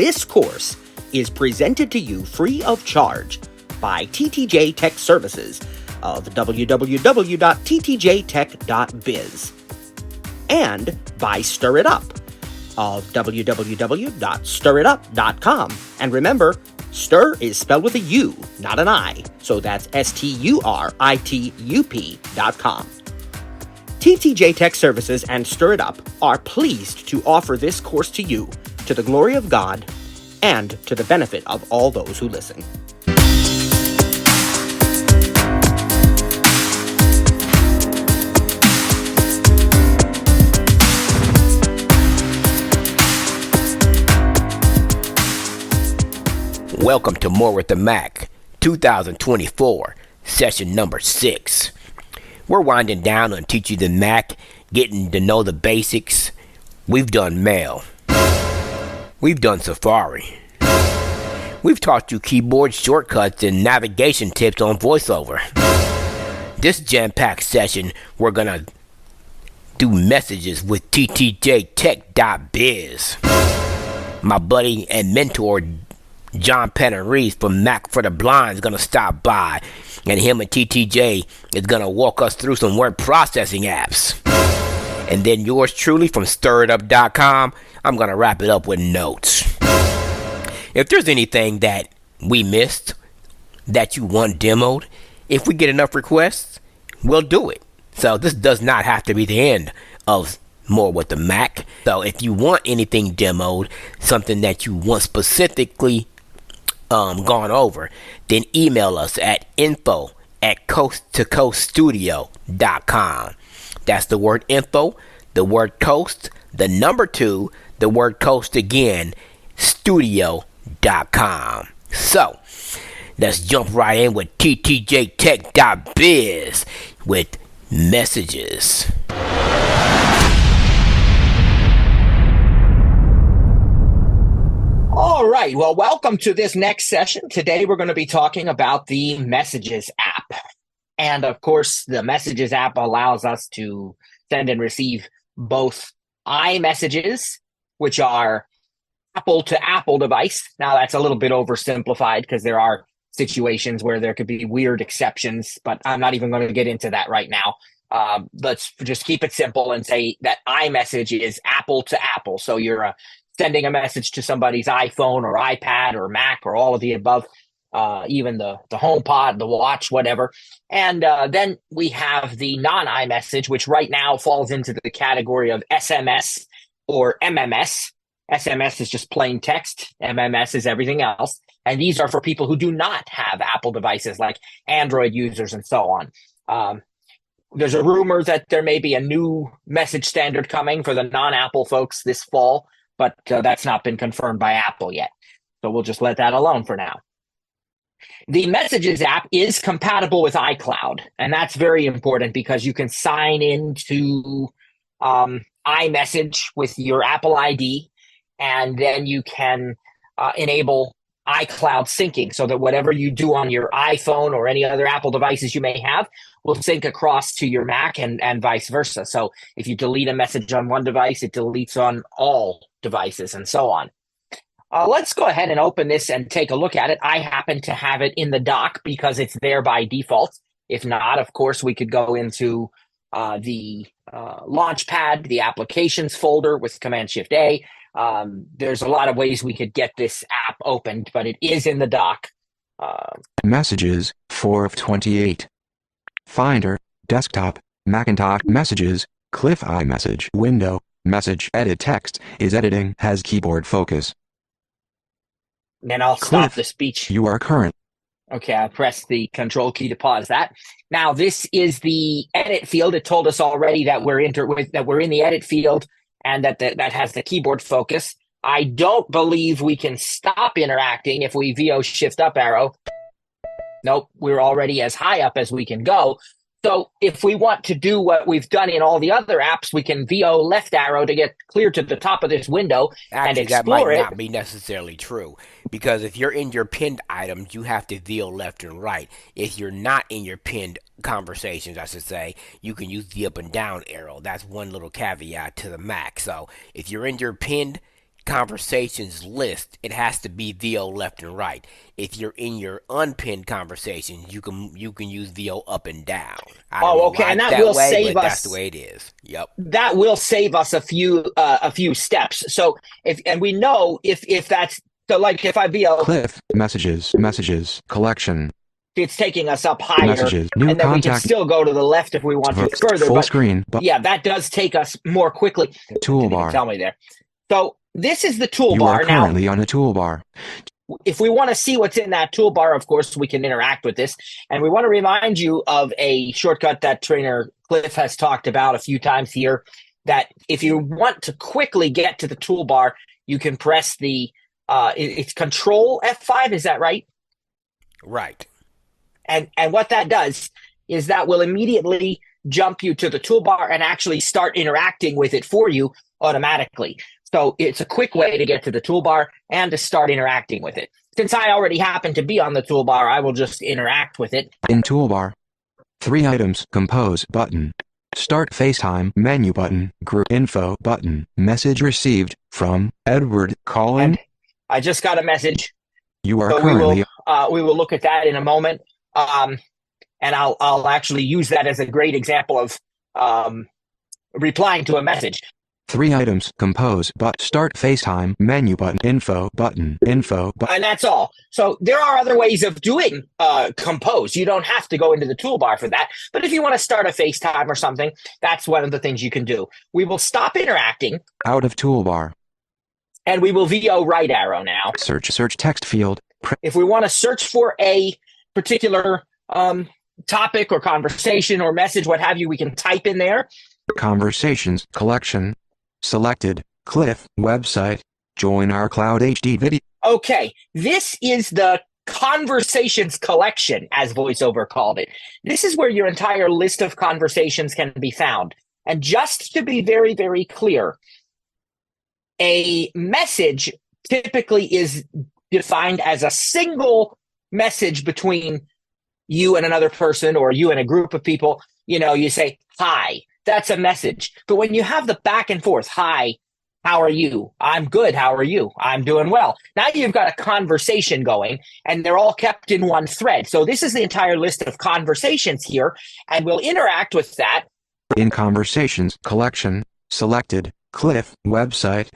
This course is presented to you free of charge by TTJ Tech Services of www.ttjtech.biz and by Stir It Up of www.stiritup.com. And remember, stir is spelled with a U, not an I, so that's STURITUP.com. TTJ Tech Services and Stir It Up are pleased to offer this course to you, to the glory of God, and to the benefit of all those who listen. Welcome to More with the Mac 2024 session number 6. We're winding down on teach you the Mac, getting to know the basics. We've done Mail. We've done Safari. We've taught you keyboard shortcuts and navigation tips on VoiceOver. This jam-packed session, we're gonna do messages with TTJTech.biz. My buddy and mentor John Panarese from Mac for the Blind is going to stop by, and him and TTJ is going to walk us through some word processing apps. And then yours truly from stiritup.com, I'm going to wrap it up with notes. If there's anything that we missed that you want demoed, if we get enough requests, we'll do it. So this does not have to be the end of More with the Mac. So if you want anything demoed, something that you want specifically gone over, then email us at info@coasttocoaststudio.com. That's the word info, the word coast, the number 2, the word coast again, studio.com. So let's jump right in with ttjtech.biz with messages. All right. Well, welcome to this next session. Today, we're going to be talking about the Messages app. And of course, the Messages app allows us to send and receive both iMessages, which are Apple to Apple device. Now, that's a little bit oversimplified because there are situations where there could be weird exceptions, but I'm not even going to get into that right now. Let's just keep it simple and say that iMessage is Apple to Apple. So you're sending a message to somebody's iPhone or iPad or Mac or all of the above, even the HomePod, the watch, whatever. And then we have the non-iMessage, which right now falls into the category of SMS or MMS. SMS is just plain text. MMS is everything else. And these are for people who do not have Apple devices, like Android users and so on. There's a rumor that there may be a new message standard coming for the non-Apple folks this fall, but that's not been confirmed by Apple yet. So we'll just let that alone for now. The Messages app is compatible with iCloud, and that's very important because you can sign into iMessage with your Apple ID, and then you can enable iCloud syncing so that whatever you do on your iPhone or any other Apple devices you may have will sync across to your Mac and vice versa. So if you delete a message on one device, it deletes on all devices and so on. Let's go ahead and open this and take a look at it. I happen to have it in the dock because it's there by default. If not, of course, we could go into the Launchpad, the applications folder with Command-Shift-A. There's a lot of ways we could get this app opened, but it is in the dock. Messages, 4 of 28. Finder, desktop, Macintosh Messages, Cliff iMessage window, message edit text is editing has keyboard focus. Then I'll stop the speech. You are current. Okay, I press the control key to pause that. Now this is the edit field. It told us already that we're in the edit field and that has the keyboard focus. I don't believe we can stop interacting if we VO shift up arrow. Nope, we're already as high up as we can go. So if we want to do what we've done in all the other apps, we can VO left arrow to get clear to the top of this window and explore it. That might not be necessarily true, because if you're in your pinned items, you have to VO left and right. If you're not in your pinned conversations, I should say, you can use the up and down arrow. That's one little caveat to the Mac. So if you're in your pinned conversations list, it has to be VO left and right. If you're in your unpinned conversations, you can use VO up and down. I don't know okay, why and it's that will way, save but us. that's the way it is. Yep. That will save us a few steps. So and we know if that's so, like if I VO Cliff, messages, collection, it's taking us up higher, messages, new and then we can contact, still go to the left if we want to further. full But screen, yeah, that does take us more quickly. Didn't even toolbar. tell me there. So this is the You are toolbar. Now, currently on a toolbar. if we want to see what's in that toolbar, of course, we can interact with this. And we want to remind you of a shortcut that trainer Cliff has talked about a few times here, that if you want to quickly get to the toolbar, you can press the, it's Control F5, is that right? Right. And what that does is that will immediately jump you to the toolbar and actually start interacting with it for you automatically. So it's a quick way to get to the toolbar and to start interacting with it. Since I already happen to be on the toolbar, I will just interact with it. In toolbar, 3 items, compose button, start FaceTime menu button, group info button, message received from Edward calling. And I just got a message. You are So currently we will look at that in a moment. And I'll actually use that as a great example of replying to a message. 3 items, compose but start FaceTime menu button, info button, and that's all. So there are other ways of doing compose. You don't have to go into the toolbar for that. But if you want to start a FaceTime or something, that's one of the things you can do. We will stop interacting. Out of toolbar. And we will VO right arrow now. Search text field. If we want to search for a particular topic or conversation or message, what have you, we can type in there. Conversations collection. Selected. Cliff website. Join our Cloud HD video. Okay, this is the conversations collection, as VoiceOver called it. This is where your entire list of conversations can be found. And just to be very, very clear, a message typically is defined as a single message between you and another person, or you and a group of people. You know, you say, hi, that's a message. But when you have the back and forth, hi, how are you? I'm good. How are you? I'm doing well. Now you've got a conversation going, and they're all kept in one thread. So this is the entire list of conversations here, and we'll interact with that. In conversations collection, selected, Cliff website.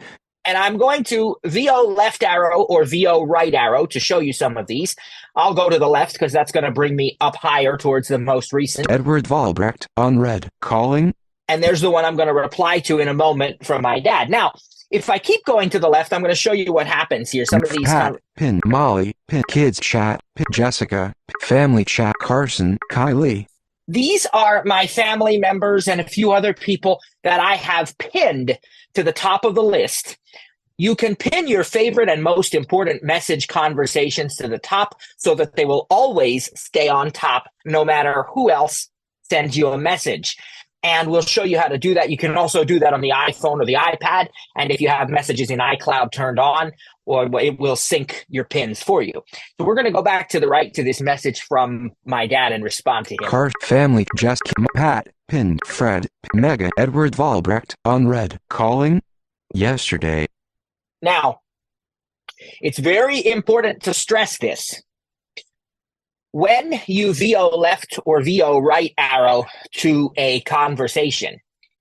And I'm going to VO left arrow or VO right arrow to show you some of these. I'll go to the left because that's going to bring me up higher towards the most recent. Edward Valbrecht, unread, calling. And there's the one I'm going to reply to in a moment from my dad. Now, if I keep going to the left, I'm going to show you what happens here. Some of these. Pat, pin, Molly, pin, kids chat, pin, Jessica, family chat, Carson, Kylie. These are my family members and a few other people that I have pinned to the top of the list. You can pin your favorite and most important message conversations to the top so that they will always stay on top no matter who else sends you a message. And we'll show you how to do that. You can also do that on the iPhone or the iPad. And if you have messages in iCloud turned on, or it will sync your pins for you. So we're going to go back to the right to this message from my dad and respond to him. Car, family, Jessica, Pat, pinned, Fred, Mega, Edward Valbrecht, unread, calling, yesterday. Now, it's very important to stress this. When you VO left or VO right arrow to a conversation,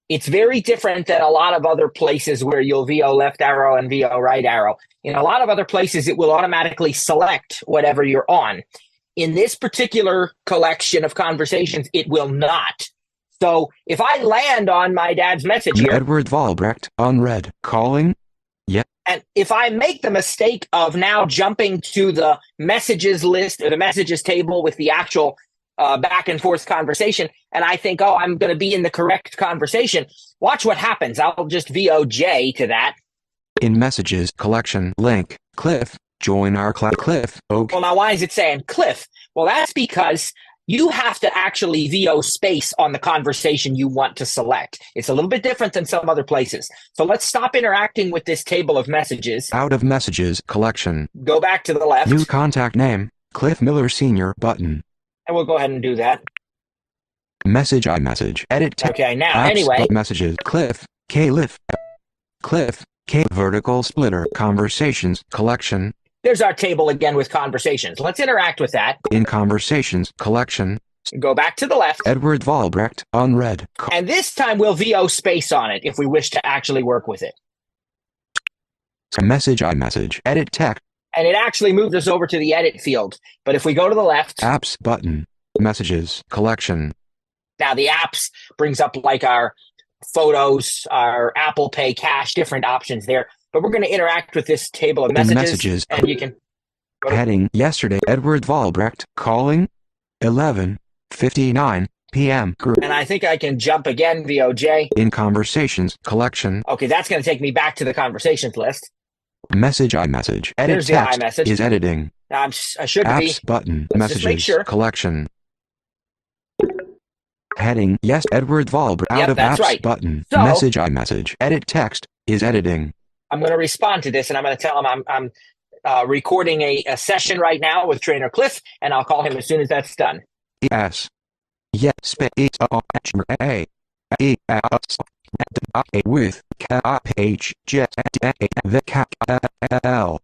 it's very different than a lot of other places where you'll VO left arrow and VO right arrow. In a lot of other places, it will automatically select whatever you're on. In this particular collection of conversations, it will not. So if I land on my dad's message here, Edward Valbrecht, unread, calling, yeah. And if I make the mistake of now jumping to the messages list or the messages table with the actual back and forth conversation, and I think, oh, I'm going to be in the correct conversation, watch what happens. I'll just VOJ to that. In messages collection link, Cliff, join our Cloud. Cliff, okay. Well, now why is it saying Cliff? Well, that's because you have to actually VO space on the conversation you want to select. It's a little bit different than some other places. So let's stop interacting with this table of messages. Out of messages collection. Go back to the left. New contact name, Cliff Miller Sr. button. And we'll go ahead and do that. Message iMessage. Edit text. Okay, now Apps, anyway. Messages. Cliff, Cliff. K vertical splitter conversations collection. There's our table again with conversations. Let's interact with that. In conversations collection. Go back to the left. Edward Valbrecht unread. And this time we'll VO space on it if we wish to actually work with it. Message iMessage. Edit text. And it actually moved us over to the edit field. But if we go to the left. Apps button. Messages collection. Now the apps brings up like our photos, our Apple Pay, cash, different options there. But we're going to interact with this table of messages. And you can. Heading yesterday. Edward Valbrecht calling 11:59 p.m. group. And I think I can jump again, VOJ. In conversations collection. Okay, that's going to take me back to the conversations list. Message iMessage. Edit There's the text iMessage. is editing. I should be. Apps button. Let's Messages just make sure. collection. Heading yes. Edward Valbrecht out of that's apps right. button. So, Message iMessage. Edit text is editing. I'm going to respond to this, and I'm going to tell him I'm recording a session right now with Trainer Cliff, and I'll call him as soon as that's done. Yes. Yes. Space A. With page the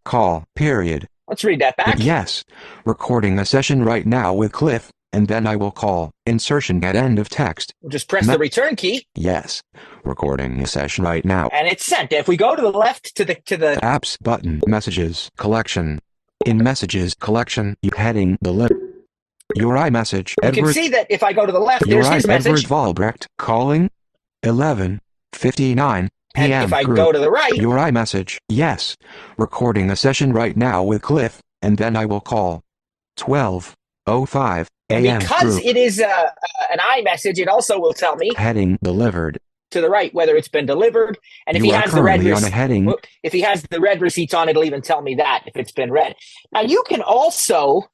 call period. Let's read that back. Yes. Recording a session right now with Cliff, and then I will call. Insertion at end of text. We'll just press the return key. Yes. Recording a session right now. And it's sent. If we go to the left to the apps button. Messages collection. In messages collection, you heading the left. Your iMessage. You can see that if I go to the left, there's his message. Edward Valbrecht calling 11:59 p.m. And if I group. go to the right, your iMessage. Yes. Recording a session right now with Cliff, and then I will call 12:05 a.m. Because group. it is an iMessage, it also will tell me heading delivered. To the right whether it's been delivered, and if he has the red if he has the red receipts on, it'll even tell me that if it's been read. Now you can also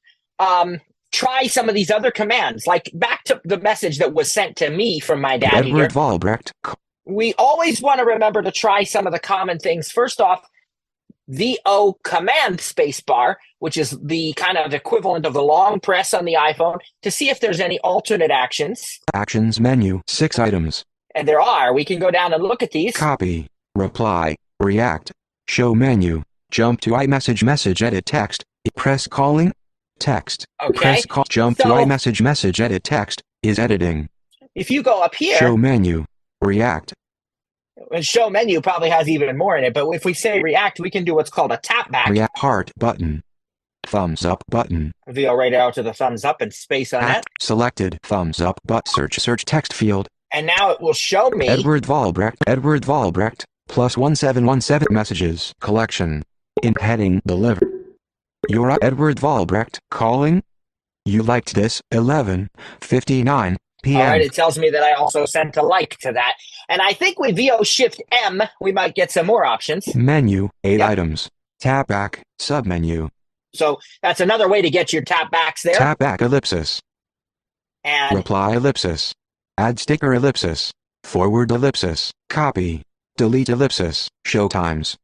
try some of these other commands, like back to the message that was sent to me from my dad. Edward Valbrecht. We always want to remember to try some of the common things. First off, VO command spacebar, which is the kind of equivalent of the long press on the iPhone, to see if there's any alternate actions. Actions menu, 6 items. And there are. We can go down and look at these. Copy, reply, react, show menu, jump to iMessage, message, edit text, press calling, text. Okay. Press call, jump to iMessage, message, edit text, is editing. If you go up here. Show menu, react. And show menu probably has even more in it, but if we say react, we can do what's called a tap back. React heart button. Thumbs up button. VO right out to the thumbs up and space on that. Selected thumbs up but search text field. And now it will show me Edward Valbrecht plus 1717 messages collection. In heading delivered. You're Edward Valbrecht calling. You liked this 11:59 p.m. All right, it tells me that I also sent a like to that. And I think with VO Shift M, we might get some more options. Menu, 8 items. Tap back, submenu. So that's another way to get your tap backs there. Tap back ellipsis. And reply ellipsis. Add sticker ellipsis. Forward ellipsis. Copy. Delete ellipsis. Show times.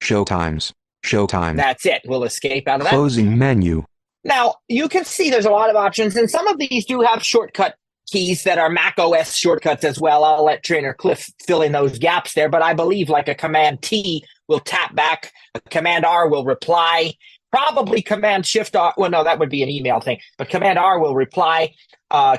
Show times. Show time. That's it. We'll escape out of that. Closing menu. Now, you can see there's a lot of options, and some of these do have shortcut keys that are Mac OS shortcuts as well. I'll let Trainer Cliff fill in those gaps there, but I believe like a Command T will tap back, a Command R will reply, probably Command Shift R. Well, no, that would be an email thing, but Command R will reply.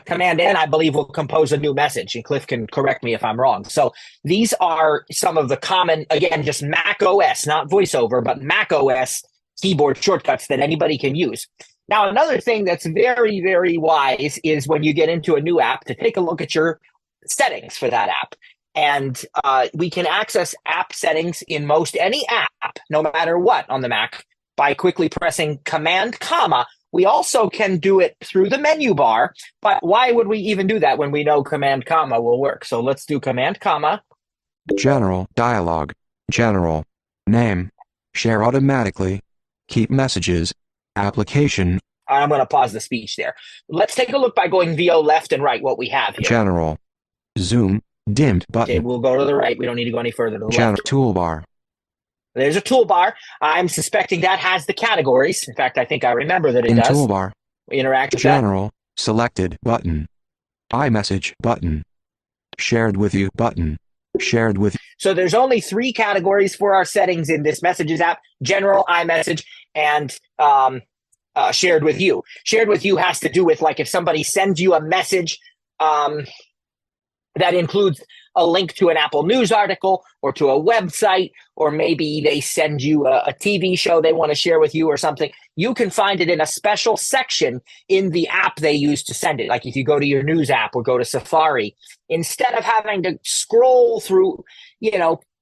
Command N, I believe, will compose a new message, and Cliff can correct me if I'm wrong. So these are some of the common, again, just Mac OS, not VoiceOver, but Mac OS keyboard shortcuts that anybody can use. Now, another thing that's very, very wise is when you get into a new app to take a look at your settings for that app. And we can access app settings in most any app, no matter what on the Mac, by quickly pressing Command, comma. We also can do it through the menu bar, but why would we even do that when we know Command, comma will work? So let's do Command, comma. General, dialog, general, name, share automatically, keep messages, application. I'm going to pause the speech there. Let's take a look by going VO left and right what we have here. General, zoom, dimmed button. Okay, we'll go to the right. We don't need to go any further to the left. Toolbar. There's a toolbar. I'm suspecting that has the categories. In fact, I think I remember that it does. Toolbar. We interact with General, selected button. iMessage button. Shared with you button. Shared with. So there's only 3 categories for our settings in this Messages app: general, iMessage, and shared with you. Shared with you has to do with, like, if somebody sends you a message that includes a link to an Apple News article or to a website, or maybe they send you a TV show they want to share with you or something, you can find it in a special section in the app they use to send it. Like if you go to your news app or go to Safari, instead of having to scroll through,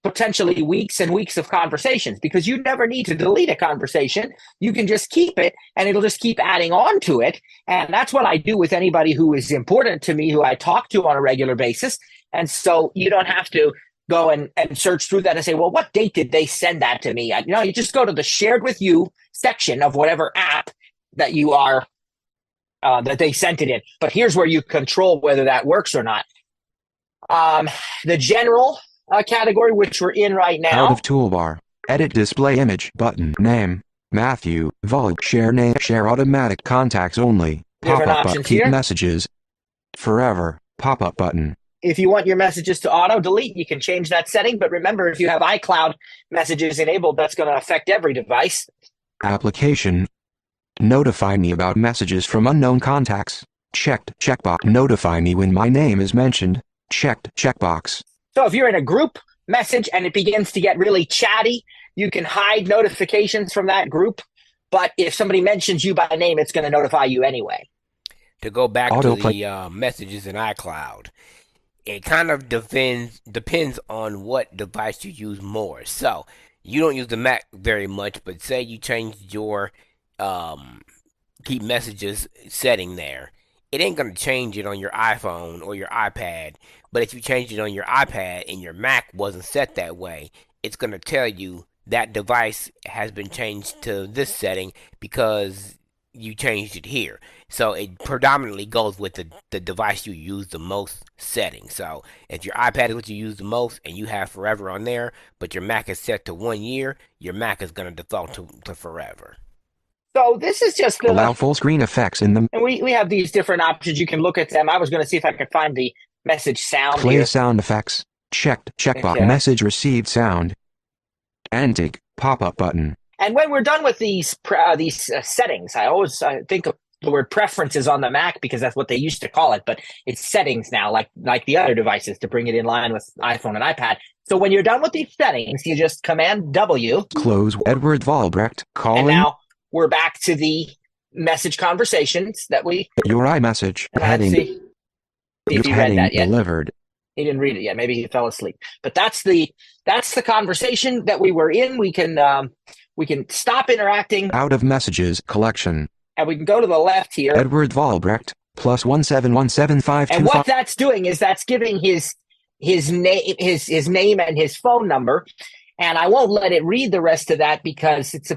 potentially weeks and weeks of conversations, because you never need to delete a conversation. You can just keep it and it'll just keep adding on to it. And that's what I do with anybody who is important to me, who I talk to on a regular basis. And so you don't have to go and search through that and say, well, what date did they send that to me? You just go to the shared with you section of whatever app that you are, that they sent it in. But here's where you control whether that works or not. The general category, which we're in right now. Out of toolbar. Edit display image button. Name. Matthew. Vogue. Share name. Share automatic. Contacts only. Different Pop-up options keep here. Messages. Forever. Pop-up button. If you want your messages to auto delete, you can change that setting. But remember, if you have iCloud messages enabled, that's going to affect every device. Application. Notify me about messages from unknown contacts. Checked. Checkbox. Notify me when my name is mentioned. Checked. Checkbox. So if you're in a group message and it begins to get really chatty, you can hide notifications from that group. But if somebody mentions you by name, it's going to notify you anyway. To go back to Autoplay. the messages in iCloud, it kind of depends on what device you use more. So you don't use the Mac very much, but say you changed your keep messages setting there. It ain't going to change it on your iPhone or your iPad. But if you change it on your iPad and your Mac wasn't set that way, it's going to tell you that device has been changed to this setting because you changed it here. So it predominantly goes with the device you use the most setting. So if your iPad is what you use the most and you have forever on there, but your Mac is set to 1 year, your Mac is going to default to forever. So this is just Allow full screen effects in them. And we have these different options. You can look at them. I was going to see if I could find the message sound Play here. sound effects. Checked. Checkbox. Okay. Message received sound. Antique. Pop-up button. And when we're done with these settings, I always think of the word preferences on the Mac because that's what they used to call it, but it's settings now, like the other devices, to bring it in line with iPhone and iPad. So when you're done with these settings, you just Command W. Close. Edward Valbrecht. Calling. And now we're back to the message conversations that we Your iMessage. had. Heading. See if Your he read heading that yet. delivered. He didn't read it yet. Maybe he fell asleep. But that's the conversation that we were in. We can stop interacting, Out of messages collection. and we can go to the left here. Edward Valbrecht. +1717525. And what that's doing is that's giving his name and his phone number. And I won't let it read the rest of that because it's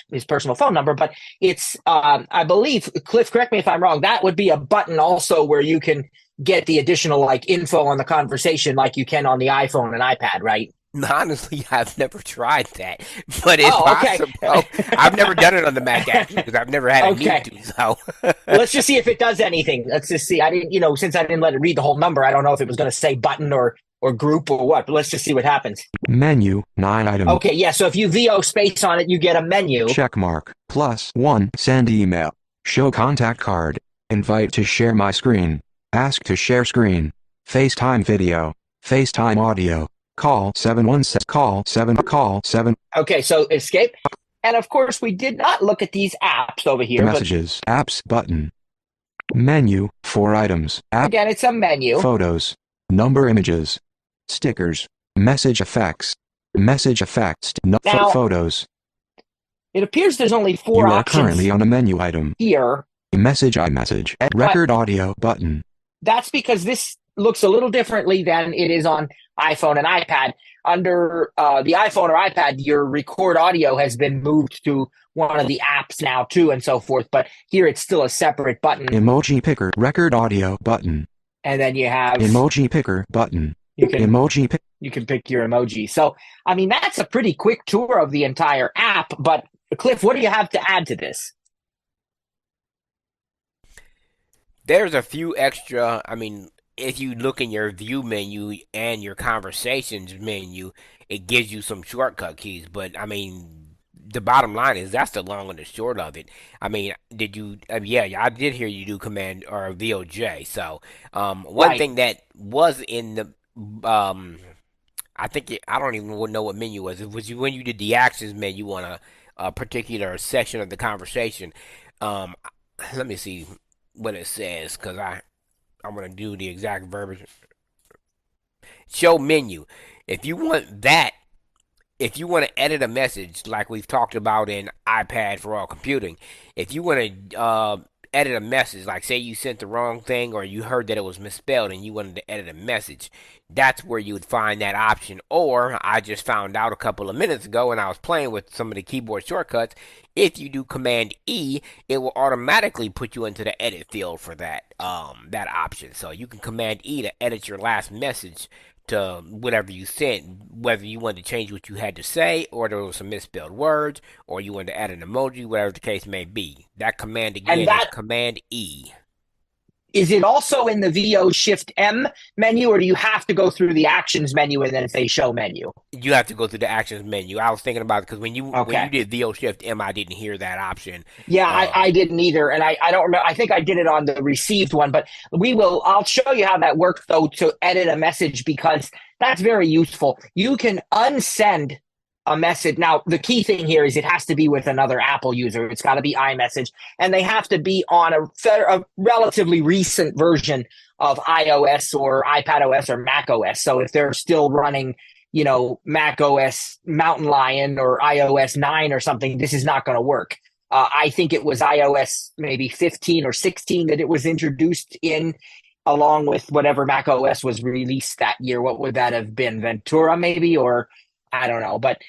his personal phone number. But it's I believe, Cliff, correct me if I'm wrong, that would be a button also where you can get the additional info on the conversation like you can on the iPhone and iPad, right? Honestly, I've never tried that, but it's okay. possible. I've never done it on the Mac actually because I've never had a need to. So let's just see if it does anything. Let's just see. I didn't, since I didn't let it read the whole number, I don't know if it was going to say button or group or what. But let's just see what happens. Menu. 9 items. Okay, yeah. So if you VO space on it, you get a menu. Check mark. +1. Send email. Show contact card. Invite to share my screen. Ask to share screen. FaceTime video. FaceTime audio. Call 717. Call 7. Call 7. Okay, so escape. And of course, we did not look at these apps over here. Messages. Apps button. Menu. 4 items. App. Again, it's a menu. Photos. Number images. Stickers. Message effects. Message effects. Now, photos. It appears there's only 4 You are options currently on a menu item. here. Message iMessage. Record audio button. That's because this looks a little differently than it is on iPhone and iPad. Under the iPhone or iPad, your record audio has been moved to one of the apps now too, and so forth. But here it's still a separate button. Emoji picker. Record audio button. And then you have Emoji picker button. You can Emoji pick. You can pick your emoji. So, I mean, that's a pretty quick tour of the entire app. But Cliff, what do you have to add to this? there's a few extra. I mean, if you look in your view menu and your conversations menu, it gives you some shortcut keys. But I mean, the bottom line is that's the long and the short of it. I mean, did you? Yeah, I did hear you do command or VOJ. So, one Right. thing that was in the I think I don't even know what menu it was. It was you when you did the actions menu on a particular section of the conversation. Um, let me see what it says because I'm gonna do the exact verbiage. Show menu. If you want that, if you want to edit a message like we've talked about in iPad for all computing, if you want to edit a message, like say you sent the wrong thing or you heard that it was misspelled and you wanted to edit a message, that's where you would find that option. Or I just found out a couple of minutes ago when I was playing with some of the keyboard shortcuts, if you do Command E, it will automatically put you into the edit field for that option. So you can Command E to edit your last message to whatever you sent, whether you wanted to change what you had to say, or there was some misspelled words, or you wanted to add an emoji, whatever the case may be. That command And again is that Command E. is it also in the VO Shift M menu, or do you have to go through the actions menu and then say show menu? You have to go through the actions menu. I was thinking about it because when you Okay. did VO Shift M, I didn't hear that option. Yeah, Um, I didn't either. And I don't remember. I think I did it on the received one, but I'll show you how that works though to edit a message because that's very useful. You can unsend a message. Now, the key thing here is it has to be with another Apple user. It's got to be iMessage, and they have to be on a relatively recent version of iOS or iPad OS or Mac OS. So if they're still running, Mac OS Mountain Lion or iOS 9 or something, this is not going to work. I think it was iOS maybe 15 or 16 that it was introduced in, along with whatever Mac OS was released that year. What would that have been? Ventura, maybe, or I don't know. But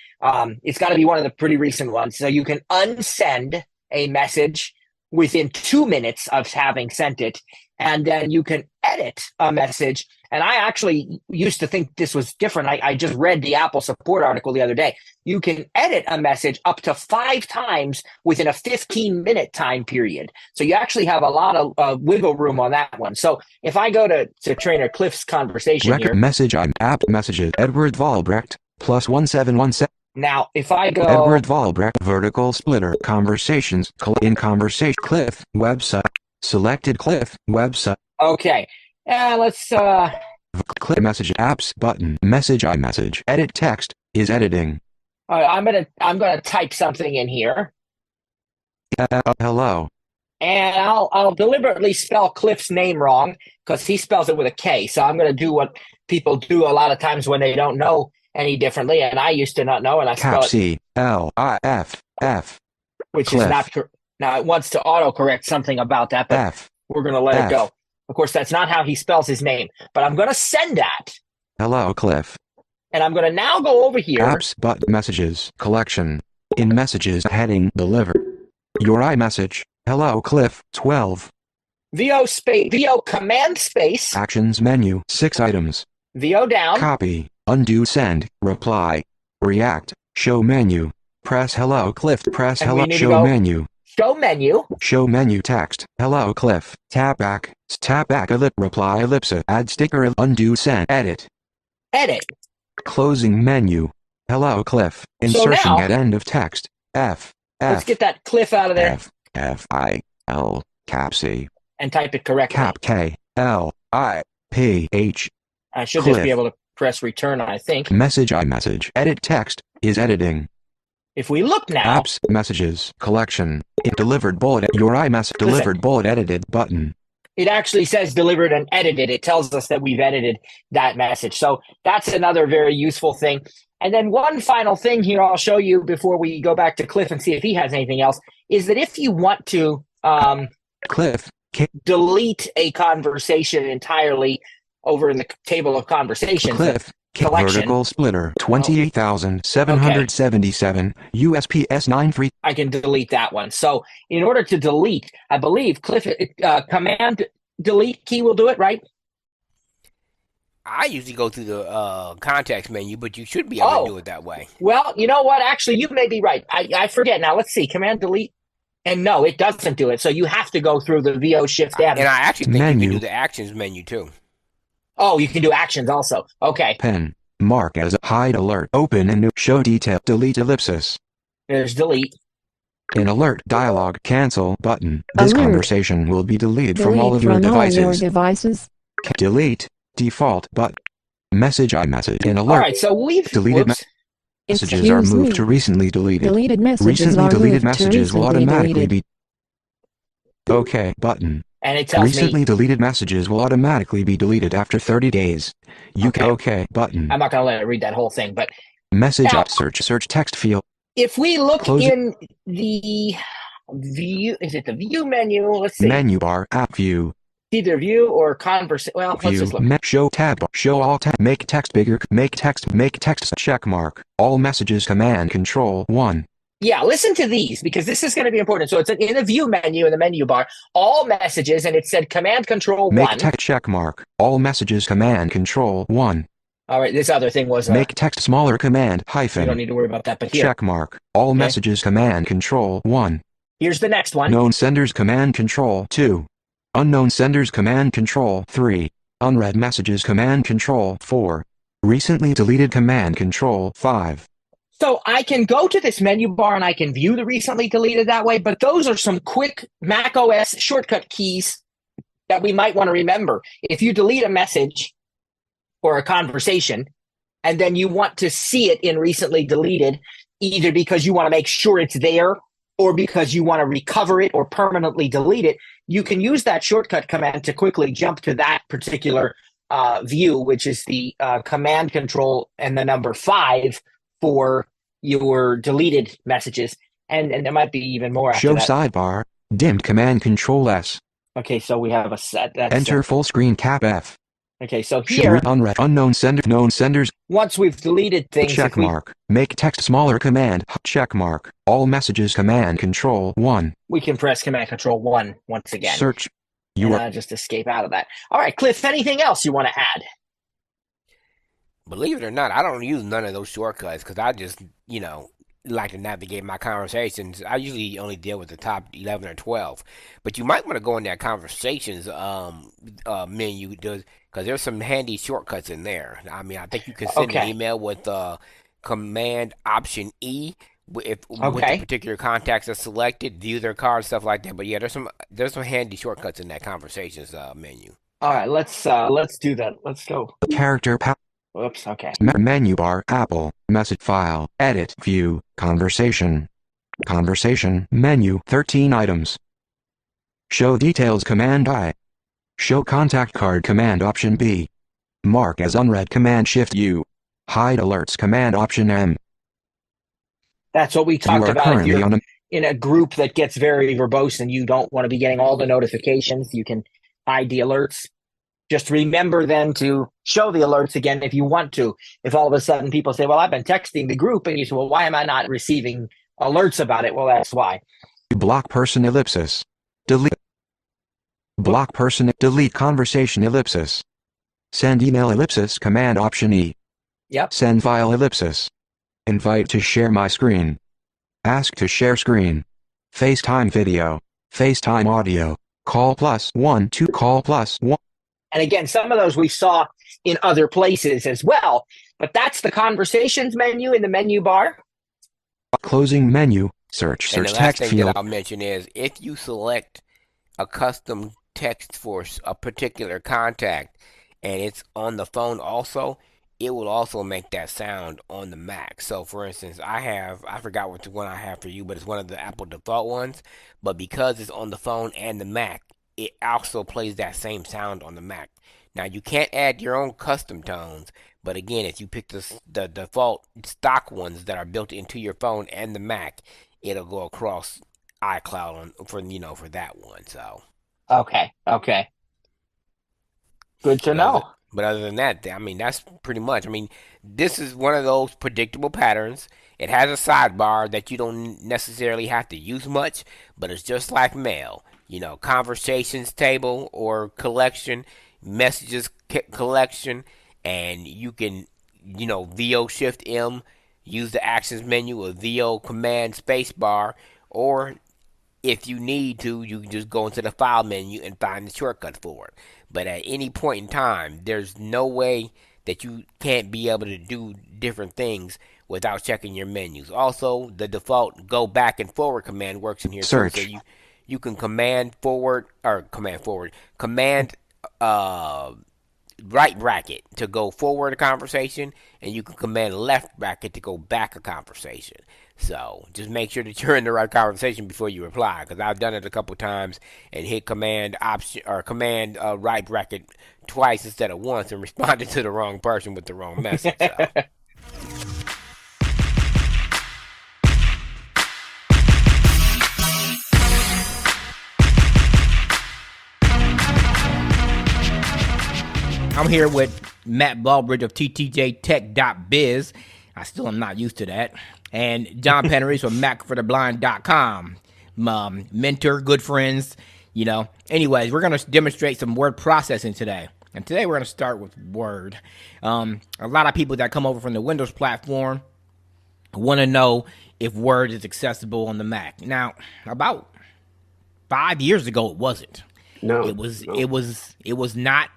it's got to be one of the pretty recent ones. So you can unsend a message within 2 minutes of having sent it, and then you can edit a message. And I actually used to think this was different. I just read the Apple support article the other day. You can edit a message up to 5 times within a 15-minute time period. So you actually have a lot of wiggle room on that one. So if I go to Trainer Cliff's conversation Record here. message I'm app messages Edward Valbrecht plus 1717. Now, if I go Edward Valbrecht vertical splitter conversations in conversation Cliff website selected Cliff website. Okay. Let's Click message apps button message iMessage edit text is editing. I'm gonna type something in here, Hello. and I'll deliberately spell Cliff's name wrong because he spells it with a K. So I'm gonna do what people do a lot of times when they don't know any differently, and I used to not know, and I spell Cap it, CLIFF which Cliff. is not now. It wants to autocorrect something about that, but F. we're gonna let it F. go. Of course, that's not how he spells his name, but I'm gonna send that, Hello Cliff. and I'm gonna now go over here. Apps button messages collection in messages heading deliver. Your iMessage. Hello Cliff 12. VO command space, Actions menu 6 items. VO down. Copy, undo send, reply, react, show menu. Press hello Cliff. Press And hello we need to show go menu. show menu. Show menu text. Hello Cliff. Tap back reply ellipsis. Add sticker undo send edit. Edit. Closing menu. Hello Cliff. So Insertion now, at end of text. let's F get that Cliff out of there F I L cap C and type it correctly. cap K L I P H. I should Cliff. just be able to press return, I think. Message iMessage edit text is editing. If we look now, Apps messages collection it delivered bullet your iMessage delivered bullet edited button. it actually says delivered and edited. It tells us that we've edited that message. So that's another very useful thing. And then one final thing here I'll show you before we go back to Cliff and see if he has anything else, is that if you want to Cliff delete a conversation entirely over in the table of conversations, Cliff collection. vertical splitter 28,777 USPS 93. I can delete that one. So in order to delete, I believe Cliff command delete key will do it, right? I usually go through the context menu, but you should be able to do it that way. Well, you know what? Actually, you may be right. I forget now. Let's see. Command delete. And no, it doesn't do it. So you have to go through the VO Shift M. And I actually think you Menu. can do the actions menu too. Oh, you can do actions also. Okay. Pen. Mark as a hide alert. Open in new. Show detail. Delete ellipsis. There's delete. In alert dialog. Cancel button. This Alert. conversation will be deleted from all Delete of your from all your devices. devices. Delete. Default but message iMessage. In All alert. right, so we've Deleted whoops. messages are Excuse moved me. to recently deleted. Deleted messages Recently are deleted moved to messages will recently automatically deleted. be OK button. And it tells Recently me deleted messages will automatically be deleted after 30 days. You Okay. can OK button. I'm not gonna let it read that whole thing, but Message Now- up search text field. if we look Close it. in the view, is it the view menu? Let's see. Menu bar app view. Either view or converse. Well, let's View just look. show tab bar. Show all tab. Make text bigger. Make text check mark. All messages command control 1. Yeah, listen to these because this is going to be important. So it's in the view menu in the menu bar, all messages, and it said command control Make 1. text check mark. All messages command control 1. All right, this other thing was Make text smaller command you don't hyphen. need to worry about that, but here. Check mark. All Okay. messages command control 1. Here's the next one. Known senders command control 2. Unknown senders command control 3. Unread messages command control 4. Recently deleted command control 5. So I can go to this menu bar and I can view the recently deleted that way, but those are some quick Mac OS shortcut keys that we might want to remember. If you delete a message or a conversation, and then you want to see it in recently deleted, either because you want to make sure it's there or because you want to recover it or permanently delete it, you can use that shortcut command to quickly jump to that particular view, which is the command control and the number 5 for your deleted messages. And there might be even more after Show that. sidebar. Dimmed command control S. Okay, so we have a set. That's Enter full screen cap F. Okay, so Show here, unread unknown sender known senders once we've deleted things, check if we, mark. Make text smaller command check mark. All messages command control 1. we can press command control 1 once again. Search. You and are just escape out of that. All right, Cliff, anything else you want to add? Believe it or not, I don't use none of those shortcuts because I just, like to navigate my conversations. I usually only deal with the top 11 or 12. But you might want to go in that conversations menu because there's some handy shortcuts in there. I mean, I think you can send an Okay. email with Command Option E with the Okay. particular contacts are selected, view their cards, stuff like that. But yeah, there's some handy shortcuts in that conversations menu. All right, let's do that. Let's go. character pa- Oops, okay. menu bar Apple message file edit view conversation menu 13 items. Show details command I. Show contact card command option B. Mark as unread command shift U. Hide alerts command option M. That's what we You talked are about. If currently you're on a in a group that gets very verbose and you don't want to be getting all the notifications, you can hide the alerts. Just remember then to show the alerts again if you want to. If all of a sudden people say, well, I've been texting the group, and you say, well, why am I not receiving alerts about it? Well, that's why. block person ellipsis. Delete. Block person delete conversation ellipsis. Send email ellipsis command option E. Yep. Send file ellipsis. Invite to share my screen. Ask to share screen. FaceTime video. FaceTime audio. Call +1 to call +1. And again, some of those we saw in other places as well, but that's the conversations menu in the menu bar. Closing menu. Search And the last text thing field. that I'll mention is if you select a custom text for a particular contact and it's on the phone also, it will also make that sound on the Mac. So for instance, I forgot which one I have for you, but it's one of the Apple default ones. But because it's on the phone and the Mac, it also plays that same sound on the Mac. Now you can't add your own custom tones, but again, if you pick the default stock ones that are built into your phone and the Mac, it'll go across iCloud for that one. So Okay. Good to know. But other than that, I mean, that's pretty much. I mean, this is one of those predictable patterns. It has a sidebar that you don't necessarily have to use much, but it's just like mail. Conversations table or collection, messages collection, and you can, VO Shift M, use the actions menu or VO Command Spacebar, or if you need to, you can just go into the file menu and find the shortcut for it. But at any point in time, there's no way that you can't be able to do different things without checking your menus. Also, the default go back and forward command works in here Search. too. So you can command right bracket to go forward a conversation, and you can command left bracket to go back a conversation. So just make sure that you're in the right conversation before you reply, because I've done it a couple times and hit command right bracket twice instead of once and responded to the wrong person with the wrong message. So. I'm here with Matt Baldridge of TTJTech.biz. I still am not used to that. And John Panarese from Mac4theblind.com. Mentor, good friends, you know. Anyways, we're going to demonstrate some word processing today. And today we're going to start with Word. A lot of people that come over from the Windows platform want to know if Word is accessible on the Mac. Now, about 5 years ago, it wasn't. No, It was not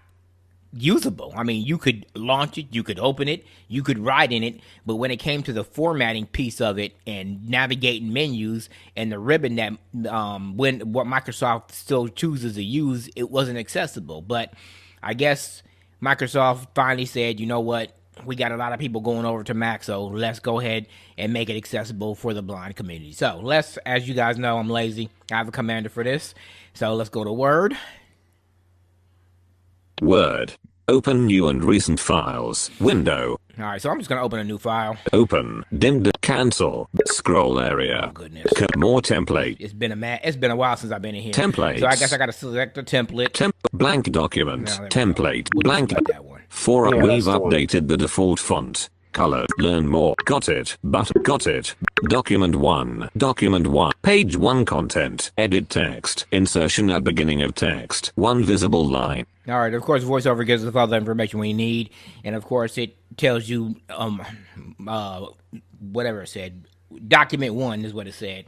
usable. I mean, you could launch it, you could open it, you could write in it, but when it came to the formatting piece of it and navigating menus and the ribbon that what Microsoft still chooses to use, it wasn't accessible. But I guess Microsoft finally said, you know what, we got a lot of people going over to Mac, so let's go ahead and make it accessible for the blind community. So let's, as you guys know, I'm lazy. I have a commander for this. So let's go to Word. Word. Open new and recent files. Window. All right, so I'm just going to open a new file. Open. Dimmed. Cancel. Scroll area. Oh, goodness. More template. It's been a while since I've been in here. Templates. So I guess I got to select the template. Blank document. No, Template. We'll Blank. that one. Yeah, We've that's the one. updated the default font. Color. Learn more. Got it. Button. Got it. Document 1. Document 1. Page 1 content. Edit text. Insertion at beginning of text. 1 visible line. All right, of course, VoiceOver gives us all the information we need, and of course, it tells you whatever it said. Document 1 is what it said.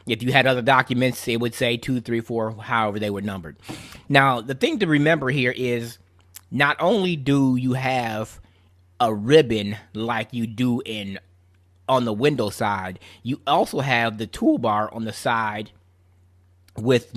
If you had other documents, it would say 2, 3, 4, however they were numbered. Now, the thing to remember here is not only do you have a ribbon like you do on the Windows side, you also have the toolbar on the side with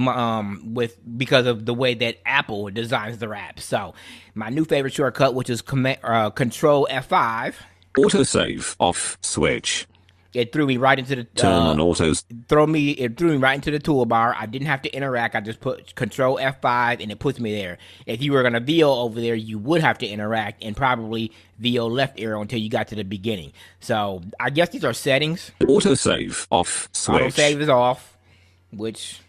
because of the way that Apple designs their apps. So my new favorite shortcut, which is Control F5. Autosave off switch. It threw me right into the Turn on autos. It threw me right into the toolbar. I didn't have to interact. I just put Control F5 and it puts me there. If you were gonna VO over there, you would have to interact and probably VO left arrow until you got to the beginning. So I guess these are settings. Autosave off switch. Autosave is off, which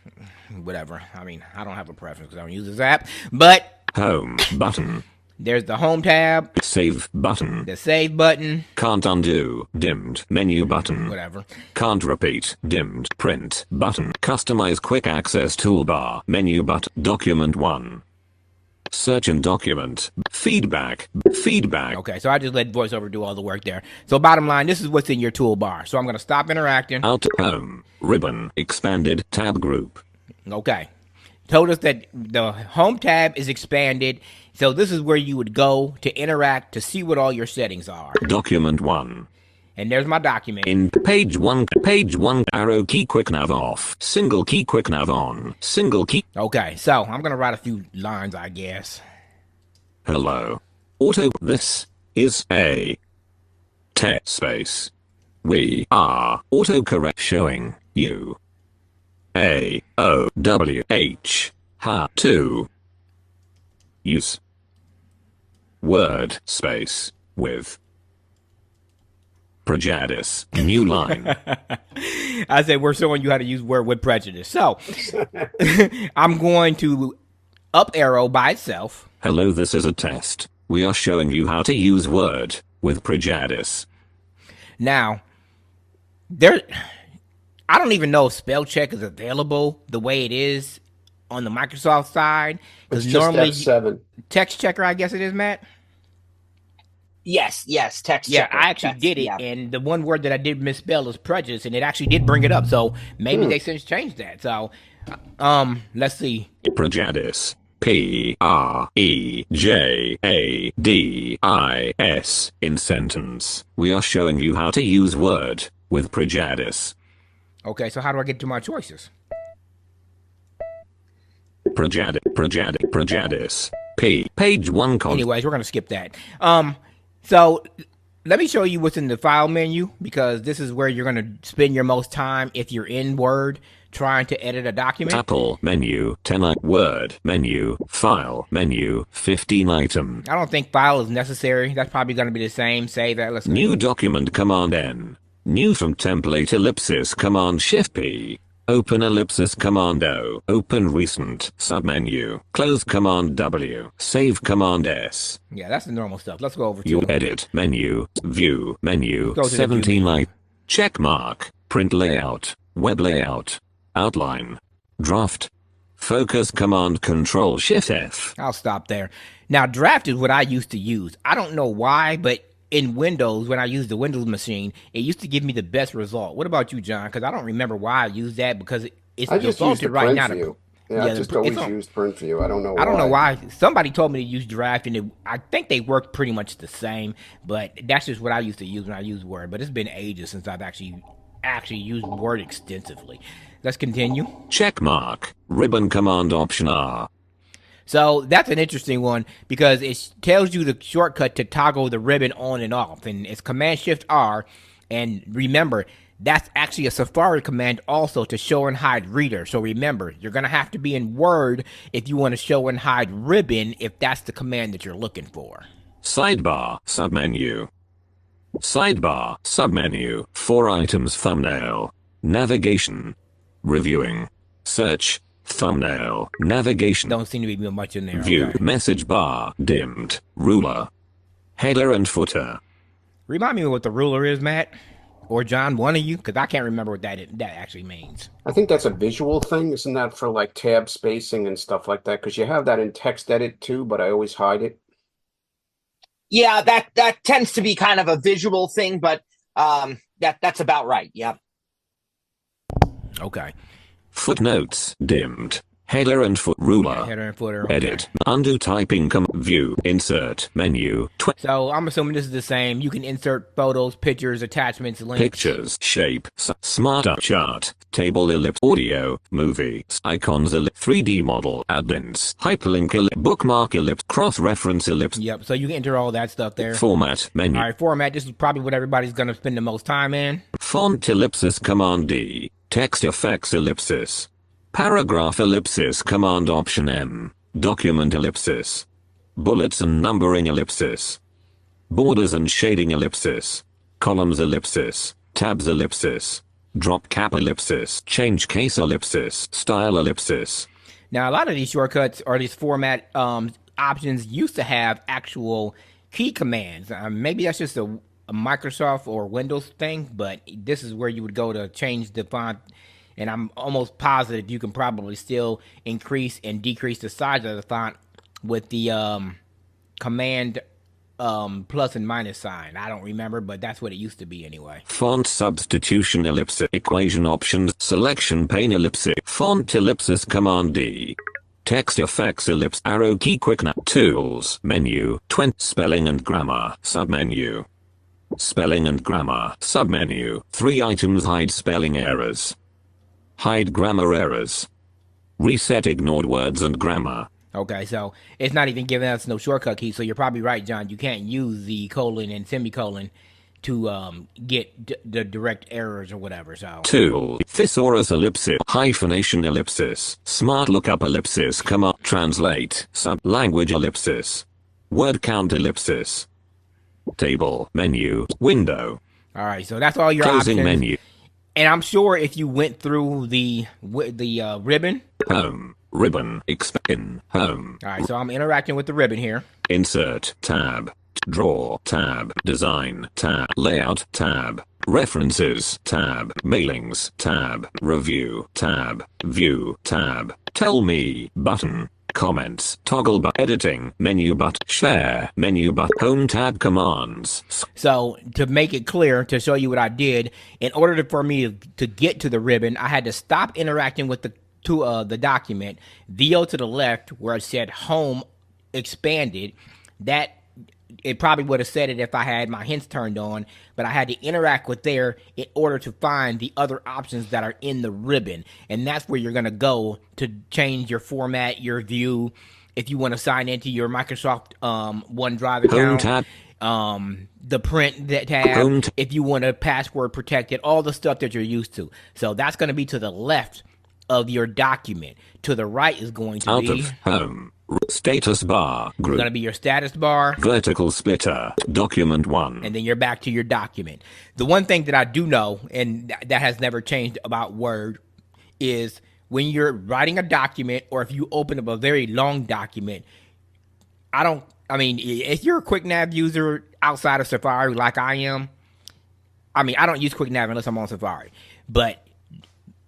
whatever. I mean, I don't have a preference because I don't use this app. But Home button. there's the Home tab, Save button. the Save button, Can't undo. Dimmed. Menu button. whatever. Can't repeat. Dimmed. Print button. Customize quick access toolbar. Menu button. Document 1. Search and document. Feedback. Feedback. Okay, so I just let VoiceOver do all the work there. So bottom line, this is what's in your toolbar. So I'm going to stop interacting. Out. Home. Ribbon. Expanded. Tab group. Okay. Told us that the Home tab is expanded. So this is where you would go to interact to see what all your settings are. Document 1. And there's my document. In page 1, arrow key quick nav off, single key quick nav on, single key. Okay, so I'm going to write a few lines, I guess. Hello. This is a test space. We are autocorrect showing you how to use word space with prejudice. New line. I said we're showing you how to use Word with prejudice. So I'm going to up arrow by itself. Hello, this is a test. We are showing you how to use Word with prejudice. Now, I don't even know if spell check is available the way it is on the Microsoft side. It's Because just normally F7. text checker, I guess it is, Matt. Yes, text Yeah, checker. I actually Text, did it, yeah. and the one word that I did misspell is prejudice, and it actually did bring it up. So maybe they since changed that. So, let's see. Prejudice. Prejudice in sentence. We are showing you how to use word with prejudice. Okay, so how do I get to my choices? Prejudice. Page 1 Anyways, we're gonna skip that. So let me show you what's in the file menu, because this is where you're gonna spend your most time if you're in Word trying to edit a document. Apple menu, 10 word menu, file menu, 15 item. I don't think file is necessary. That's probably gonna be the same. Save that. Let's New document command N. New from template ellipsis command shift P. Open ellipsis command O. Open recent submenu. Close command W. Save command S. Yeah, that's the normal stuff. Let's go over to You edit menu, view menu, Go to the 17 view. check mark, print layout, web layout, outline, draft, focus command control shift F. I'll stop there. Now, draft is what I used to use. I don't know why, but in Windows, when I used the Windows machine, it used to give me the best result. What about you, John? Because I don't remember why I used that, because it's I just used the defaulted right print now. view. Yeah, I just always used print view. I don't know why. I don't know why. Somebody told me to use draft, and I think they work pretty much the same, but that's just what I used to use when I used Word. But it's been ages since I've actually used Word extensively. Let's continue. Check mark, ribbon command option R. So that's an interesting one, because it tells you the shortcut to toggle the ribbon on and off, and it's Command Shift R. And remember, that's actually a Safari command also to show and hide reader. So remember, you're going to have to be in Word if you want to show and hide ribbon, if that's the command that you're looking for. Sidebar, submenu. Sidebar, submenu, 4 items thumbnail. Navigation. Reviewing. Search. Thumbnail. Navigation. Don't seem to be much in there. View. Okay. Message bar. Dimmed. Ruler. Header and footer. Remind me what the ruler is, Matt. Or John, one of you, because I can't remember what that actually means. I think that's a visual thing. Isn't that for like tab spacing and stuff like that? Because you have that in text edit too, but I always hide it. Yeah, that tends to be kind of a visual thing, but that's about right. Yeah. Okay. Footnotes. Dimmed. Header and foot ruler. Yeah, header and footer. Okay. Edit. Undo typing. View. Insert. Menu. So I'm assuming this is the same. You can insert photos, pictures, attachments, links. Pictures. Shape. Smart chart. Table ellipse. Audio. Movie. Icons ellipse. 3D model. Add-ins. Hyperlink ellipse. Bookmark ellipse. Cross-reference ellipse. Yep. So you can enter all that stuff there. Format. Menu. All right. Format. This is probably what everybody's going to spend the most time in. Font ellipsis. Command D. Text effects ellipsis. Paragraph ellipsis command option M. Document ellipsis. Bullets and numbering ellipsis. Borders and shading ellipsis. Columns ellipsis. Tabs ellipsis. Drop cap ellipsis. Change case ellipsis. Style ellipsis. Now, a lot of these shortcuts or these format options used to have actual key commands. Maybe that's just a Microsoft or Windows thing, but this is where you would go to change the font. And I'm almost positive you can probably still increase and decrease the size of the font with the command plus and minus sign. I don't remember, but that's what it used to be anyway. Font substitution ellipsis. Equation options. Selection pane ellipsis. Font ellipsis command D. Text effects ellipse. Arrow key quick tools. Menu. Spelling and grammar. Submenu. Spelling and grammar. Submenu. 3 items. Hide spelling errors. Hide grammar errors. Reset ignored words and grammar. Okay, so it's not even giving us no shortcut key, so you're probably right, John. You can't use the colon and semicolon to get the direct errors or whatever, so. Tool. Thesaurus ellipsis. Hyphenation ellipsis. Smart lookup ellipsis. Command. Translate. Language ellipsis. Word count ellipsis. Table. Menu. Window. All right, so that's all your Closing options. menu. And I'm sure if you went through the ribbon. Home. Ribbon. Expand. Home. All right, so I'm interacting with the ribbon here. Insert. Tab. Draw. Tab. Design. Tab. Layout. Tab. References. Tab. Mailings. Tab. Review. Tab. View. Tab. Tell me. Button. comments, toggle bar, editing, menu but, share, menu but, home tab commands. So to make it clear, to show you what I did, in order for me to get to the ribbon, I had to stop interacting with the document, VO to the left where it said home expanded. That it probably would have said it if I had my hints turned on, but I had to interact with there in order to find the other options that are in the ribbon. And that's where you're going to go to change your format, your view, if you want to sign into your Microsoft OneDrive account. Home tab. The print tab, if you want to password protect it, all the stuff that you're used to. So that's going to be to the left of your document. To the right is going to Out be of home. Status bar. It's going to be your status bar. Vertical splitter. Document 1. And then you're back to your document. The one thing that I do know, and that has never changed about Word, is when you're writing a document or if you open up a very long document, if you're a QuickNav user outside of Safari like I am, I don't use QuickNav unless I'm on Safari. But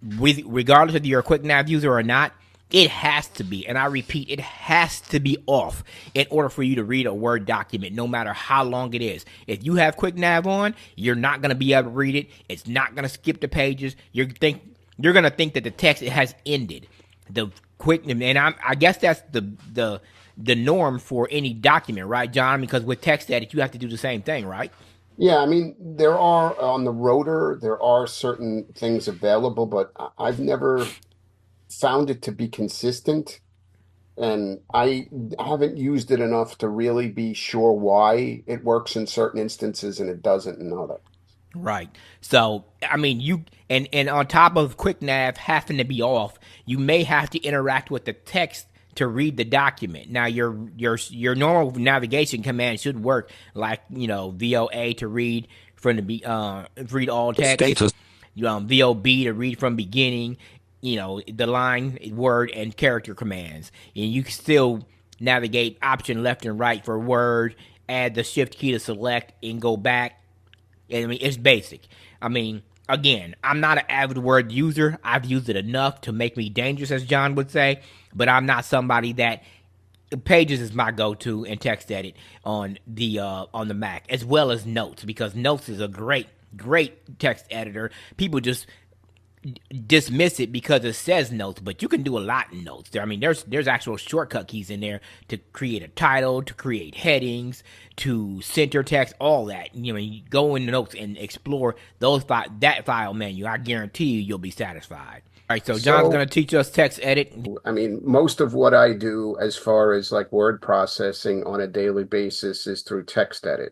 regardless if you're a QuickNav user or not, it has to be, and I repeat, it has to be off in order for you to read a Word document, no matter how long it is. If you have QuickNav on, you're not going to be able to read it. It's not going to skip the pages. You're going to think that the text has ended. I guess that's the norm for any document, right, John? Because with TextEdit, you have to do the same thing, right? Yeah, there are on the rotor, there are certain things available, but I've never found it to be consistent, and I haven't used it enough to really be sure why it works in certain instances and it doesn't in others. Right. So, you and on top of QuickNav having to be off, you may have to interact with the text to read the document. Now, your normal navigation command should work, like VOA to read from read all text, Status. VOB to read from beginning, the line, word, and character commands. And you can still navigate option left and right for word, add the shift key to select, and go back. It's basic. Again, I'm not an avid Word user. I've used it enough to make me dangerous, as John would say, but I'm not somebody that Pages is my go-to in TextEdit on the Mac, as well as Notes, because Notes is a great text editor. People just dismiss it because it says Notes, but you can do a lot in Notes. There's actual shortcut keys in there to create a title, to create headings, to center text, all that. You go in the Notes and explore that file menu. I guarantee you'll be satisfied. All right, so John's going to teach us TextEdit. Most of what I do as far as like word processing on a daily basis is through TextEdit.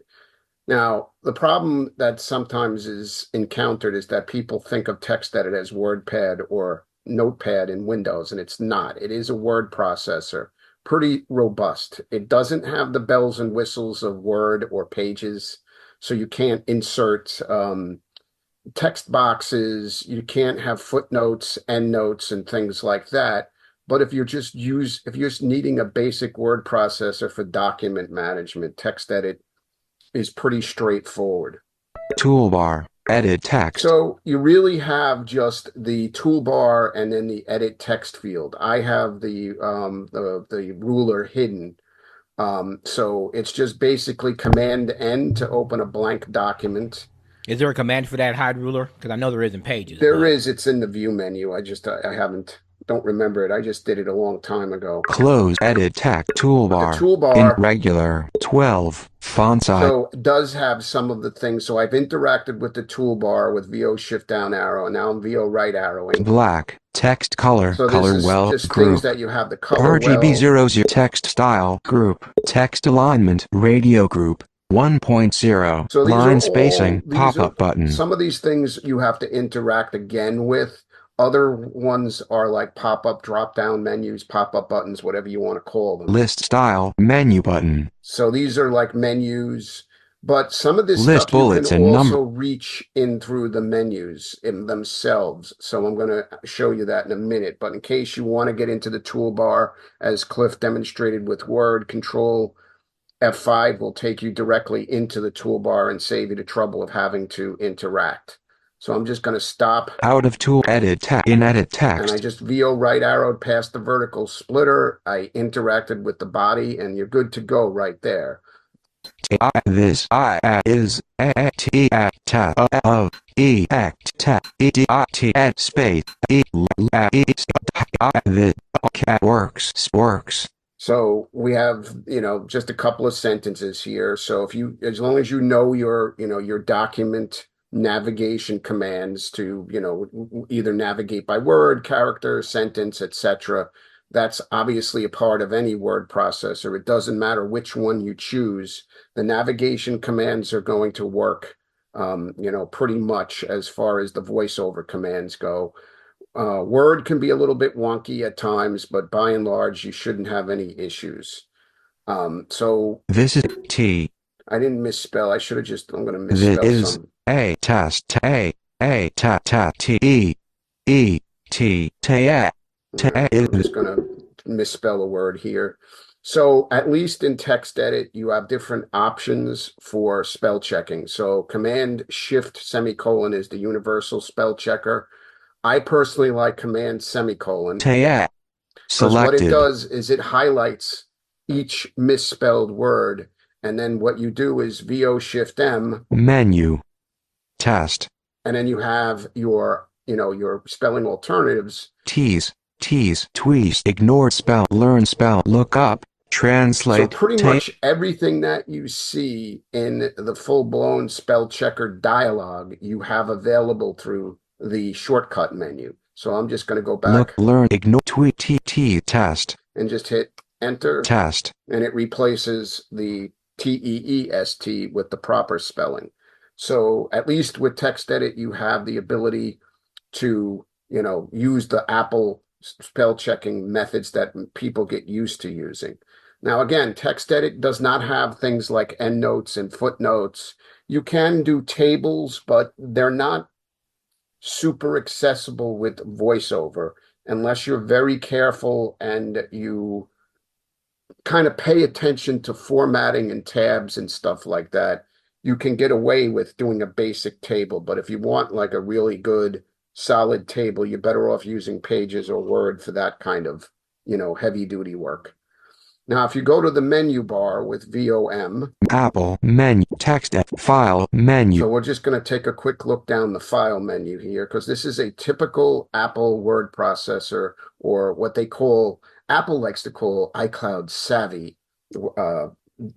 Now, the problem that sometimes is encountered is that people think of TextEdit as WordPad or Notepad in Windows, and it's not. It is a word processor, pretty robust. It doesn't have the bells and whistles of Word or Pages, so you can't insert text boxes, you can't have footnotes, endnotes, and things like that. But if you're just needing a basic word processor for document management, TextEdit is pretty straightforward. Toolbar, edit text. So you really have just the toolbar and then the edit text field. I have the ruler hidden. So it's just basically Command N to open a blank document. Is there a command for that hide ruler? Because I know there is in Pages. There is. It's in the view menu. I don't remember it. I just did it a long time ago. Close edit text toolbar. The toolbar in regular 12 font size. So it does have some of the things. So I've interacted with the toolbar with VO shift down arrow, and now I'm VO right arrowing. Black text color. So color this is well just group. things that you have the color RGB well. 00 text style group. Text alignment radio group. 1.0 So line spacing pop-up button. Some of these things you have to interact again with. Other ones are like pop-up drop-down menus, pop-up buttons, whatever you want to call them. List style menu button. So these are like menus, but some of this List stuff you bullets can and also reach in through the menus in themselves. So I'm going to show you that in a minute. But in case you want to get into the toolbar, as Cliff demonstrated with Word, Control F5 will take you directly into the toolbar and save you the trouble of having to interact. So I'm just going to stop. Out of tool edit in edit And I text. just VO right arrowed past the vertical splitter. I interacted with the body, and you're good to go right there. This is a t ta of e act ta e d t at space e this works. So we have, just a couple of sentences here. So as long as you know your document navigation commands to, either navigate by word, character, sentence, etc., that's obviously a part of any word processor. It doesn't matter which one you choose. The navigation commands are going to work, pretty much as far as the voiceover commands go. Word can be a little bit wonky at times, but by and large, you shouldn't have any issues. So this is T. I didn't misspell. I'm going to This misspell is some. a test a ta ta t e e t ta. I'm just going to misspell a word here. So at least in TextEdit, you have different options for spell checking. So Command Shift semicolon is the universal spell checker. I personally like Command semicolon. Because what it selected. does is it highlights each misspelled word, and then what you do is VO Shift M, Menu. Test. and then you have your spelling alternatives. T's, tweeze, ignore spell, learn spell, look up, translate. So pretty much everything that you see in the full-blown spell checker dialog, you have available through the shortcut menu. So I'm just going to go back. Look, learn, ignore, tweet, test. And just hit enter. Test. And it replaces the TEEST with the proper spelling. So at least with TextEdit, you have the ability to, use the Apple spell checking methods that people get used to using. Now, again, TextEdit does not have things like endnotes and footnotes. You can do tables, but they're not super accessible with VoiceOver unless you're very careful and you kind of pay attention to formatting and tabs and stuff like that. You can get away with doing a basic table, but if you want like a really good solid table, you're better off using Pages or Word for that kind of, heavy duty work. Now, if you go to the menu bar with VOM, Apple menu, text file menu. So we're just going to take a quick look down the file menu here, because this is a typical Apple word processor, or what Apple likes to call iCloud savvy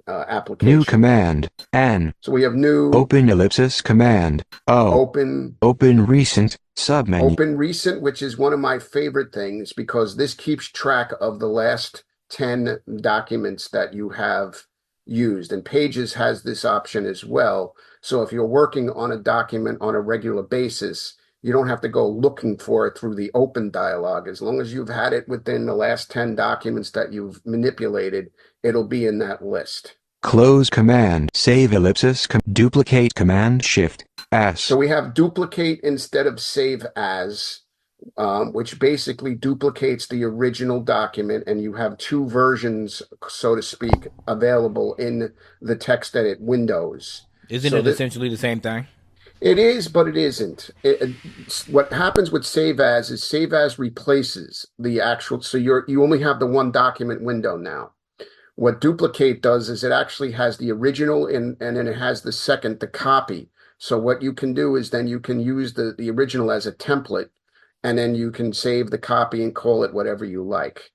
application. New command, N. So we have new. Open ellipsis command, O. Open recent, submenu. Open recent, which is one of my favorite things, because this keeps track of the last 10 documents that you have used, and Pages has this option as well. So if you're working on a document on a regular basis, you don't have to go looking for it through the open dialog. As long as you've had it within the last 10 documents that you've manipulated, it'll be in that list. Close command, save ellipsis, duplicate command shift S. So we have duplicate instead of save as, which basically duplicates the original document, and you have two versions, so to speak, available in the TextEdit windows. Isn't it essentially the same thing? It is, but it isn't. What happens with save as is save as replaces the actual, so you only have the one document window now. What duplicate does is it actually has the original and then it has the second, the copy. So what you can do is then you can use the original as a template, and then you can save the copy and call it whatever you like.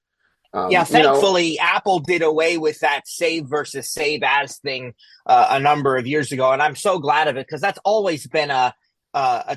Thankfully, Apple did away with that save versus save as thing a number of years ago, and I'm so glad of it, because that's always been a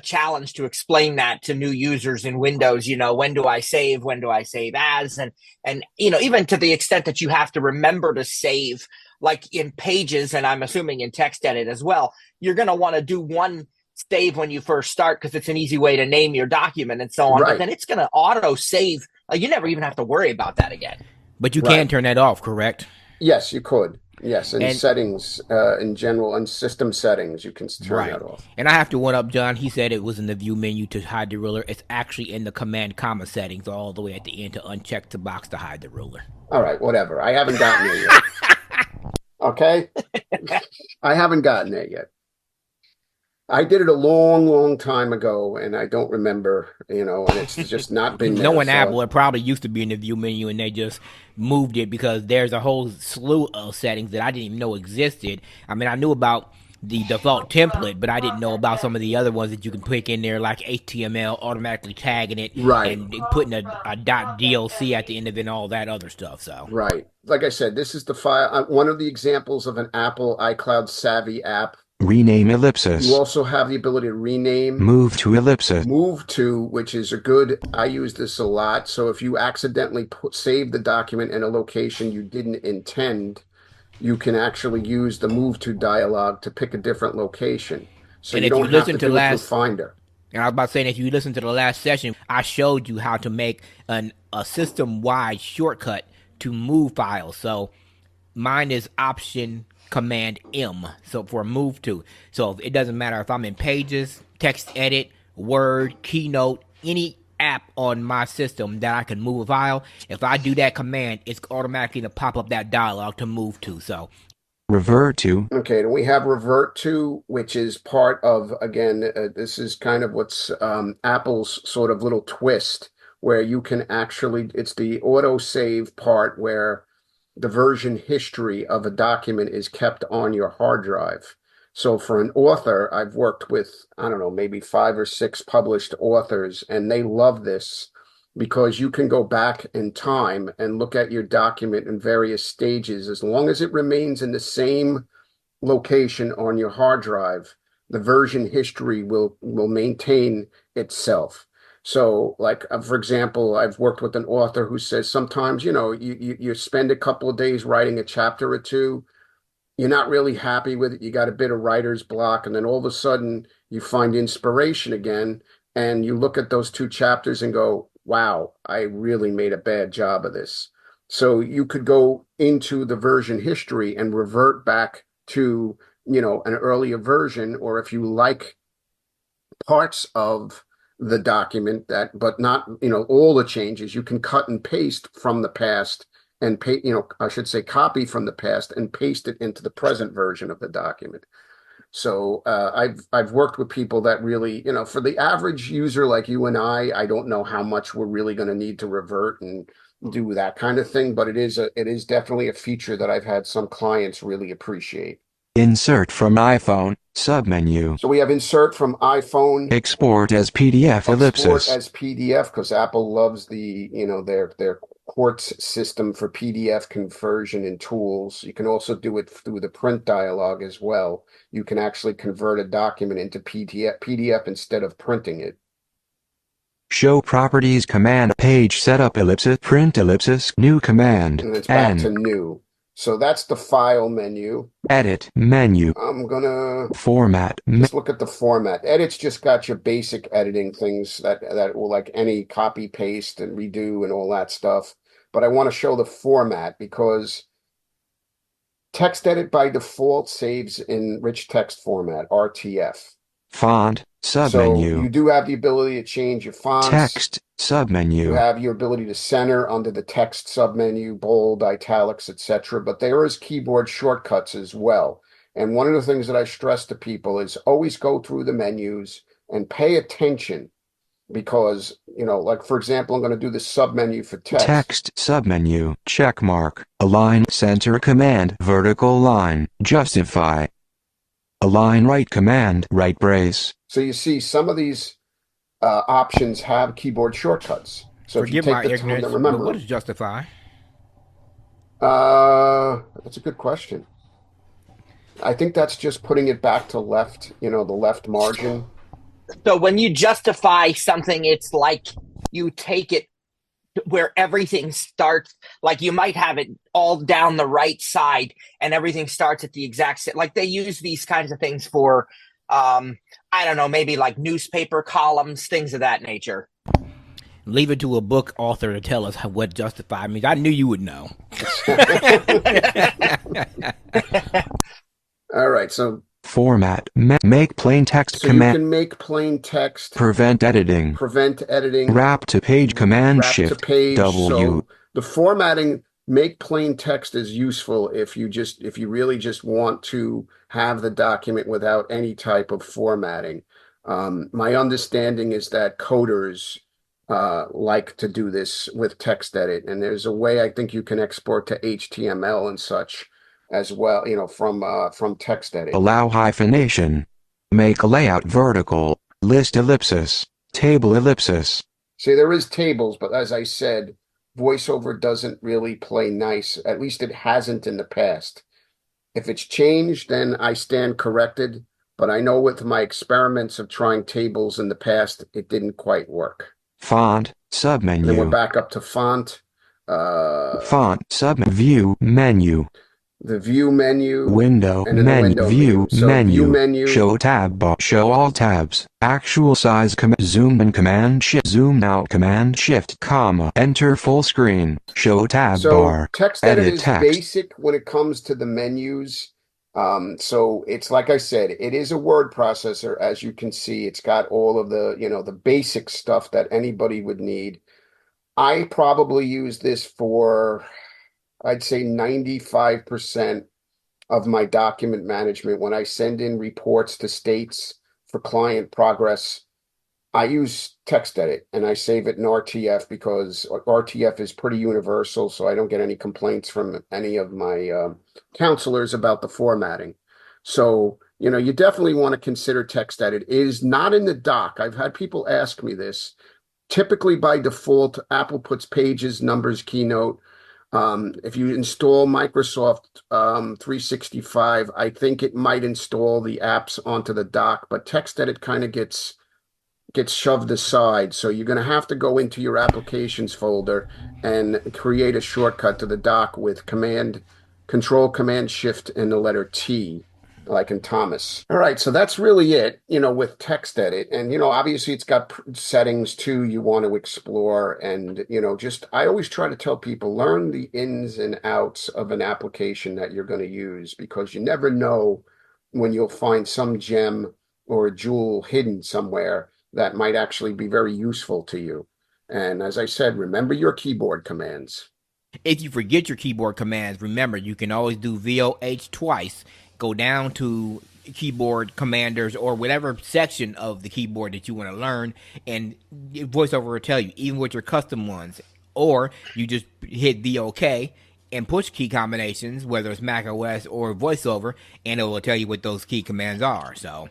challenge to explain that to new users in Windows. When do I save? When do I save as? And even to the extent that you have to remember to save, like in Pages, and I'm assuming in TextEdit as well, you're going to want to do one save when you first start, because it's an easy way to name your document and so on. Right. But then it's going to auto save. You never even have to worry about that again. But you can turn that off, correct? Yes, you could. Yes, in settings, in general, in system settings, you can turn that off. And I have to one up John. He said it was in the view menu to hide the ruler. It's actually in the command comma settings all the way at the end to uncheck the box to hide the ruler. All right, whatever. I haven't gotten there yet. Okay? I haven't gotten there yet. I did it a long, long time ago, and I don't remember, and it's just not been there. Knowing So Apple, it probably used to be in the view menu and they just moved it because there's a whole slew of settings that I didn't even know existed. I mean, I knew about the default template, but I didn't know about some of the other ones that you can pick in there, like HTML, automatically tagging it, right, and putting a dot DLC at the end of it and all that other stuff. So, right. Like I said, this is the file. One of the examples of an Apple iCloud Savvy app. Rename You ellipsis. also have the ability to rename. Move to ellipsis. Move to, which is a good, I use this a lot. So if you accidentally save the document in a location you didn't intend, you can actually use the move to dialog to pick a different location. So and you if you don't have listen to to do it through last, Finder. and I was about to say, if you listen to the last session, I showed you how to make a system-wide shortcut to move files. So mine is Option Command M. So for move to. So it doesn't matter if I'm in Pages, Text Edit, Word, Keynote, any app on my system that I can move a file. If I do that command, it's automatically going to pop up that dialog to move to. So Revert to. Okay, then we have revert to, which is part of, again, this is kind of what's Apple's sort of little twist, where you can actually, it's the auto save part where the version history of a document is kept on your hard drive. So for an author, I've worked with, I don't know, maybe 5 or 6 published authors, and they love this because you can go back in time and look at your document in various stages. As long as it remains in the same location on your hard drive, the version history will maintain itself. So, like, for example, I've worked with an author who says sometimes, you spend a couple of days writing a chapter or two, you're not really happy with it, you got a bit of writer's block, and then all of a sudden you find inspiration again, and you look at those 2 chapters and go, wow, I really made a bad job of this. So you could go into the version history and revert back to, an earlier version, or if you like parts of the document but not, all the changes, you can cut and paste from the past and I should say copy from the past and paste it into the present version of the document. So I've worked with people that really, for the average user like you and I don't know how much we're really going to need to revert and do that kind of thing, but it is definitely a feature that I've had some clients really appreciate. Insert from iPhone, submenu. So we have insert from iPhone. Export as PDF ellipsis. Export as PDF, because Apple loves the, their Quartz system for PDF conversion and tools. You can also do it through the print dialog as well. You can actually convert a document into PDF instead of printing it. Show properties command, page setup ellipsis, print ellipsis, new command, and it's back to new. So that's the file menu. Edit menu. I'm gonna format. Just look at the format. Edit's just got your basic editing things that will, like any copy, paste, and redo and all that stuff. But I want to show the format because text edit by default saves in rich text format, RTF. Font, submenu. So you do have the ability to change your fonts. Text, submenu. You have your ability to center under the text submenu, bold, italics, etc. But there is keyboard shortcuts as well. And one of the things that I stress to people is always go through the menus and pay attention because, like, for example, I'm going to do the submenu for text. Text, submenu, check mark, align, center command, vertical line, justify. Align right command, right brace. So you see some of these options have keyboard shortcuts. So forgive if you my take the time ignorance, to remember, but what is justify? That's a good question. I think that's just putting it back to left, the left margin. So when you justify something, it's like you take it where everything starts, like you might have it all down the right side and everything starts at the exact same, like they use these kinds of things for, I don't know, maybe like newspaper columns, things of that nature. Leave it to a book author to tell us what justify means. I knew you would know. All right, so format, make plain text so command. You can make plain text. Prevent editing. Prevent editing. Wrap to page command Wrap shift to page. W. So the formatting, make plain text as useful if you really just want to have the document without any type of formatting. My understanding is that coders like to do this with text edit, and there's a way I think you can export to HTML and such as well, from text edit. Allow hyphenation. Make a layout vertical, list ellipsis, table ellipsis. See, there is tables, but as I said, VoiceOver doesn't really play nice. At least it hasn't in the past. If it's changed, then I stand corrected. But I know with my experiments of trying tables in the past, it didn't quite work. Font, submenu. Then we're back up to font. Font, view, menu. The view menu, window, and then menu, the window view, So menu, view menu, show tab bar, show all tabs, actual size, zoom in, command shift, zoom out, command shift, comma, enter full screen, show tab bar, text edit is text. basic when it comes to the menus. So it's like I said, it is a word processor. As you can see, it's got all of the, the basic stuff that anybody would need. I probably use this for, I'd say 95% of my document management. When I send in reports to states for client progress, I use text edit and I save it in RTF because RTF is pretty universal, so I don't get any complaints from any of my counselors about the formatting. So, you definitely want to consider text edit. It is not in the dock. I've had people ask me this. Typically by default, Apple puts Pages, Numbers, Keynote. If you install Microsoft 365, I think it might install the apps onto the dock, but text edit kind of gets shoved aside. So you're going to have to go into your applications folder and create a shortcut to the dock with Control Command Shift and the letter T, like in Thomas. All right, so that's really it, with text edit. And, obviously it's got settings too you want to explore. And, I always try to tell people, learn the ins and outs of an application that you're going to use, because you never know when you'll find some gem or a jewel hidden somewhere that might actually be very useful to you. And as I said, remember your keyboard commands. If you forget your keyboard commands, remember you can always do VOH twice. Go down to keyboard commanders or whatever section of the keyboard that you want to learn, and VoiceOver will tell you, even with your custom ones. Or you just hit VOK and push key combinations, whether it's Mac OS or VoiceOver, and it will tell you what those key commands are. So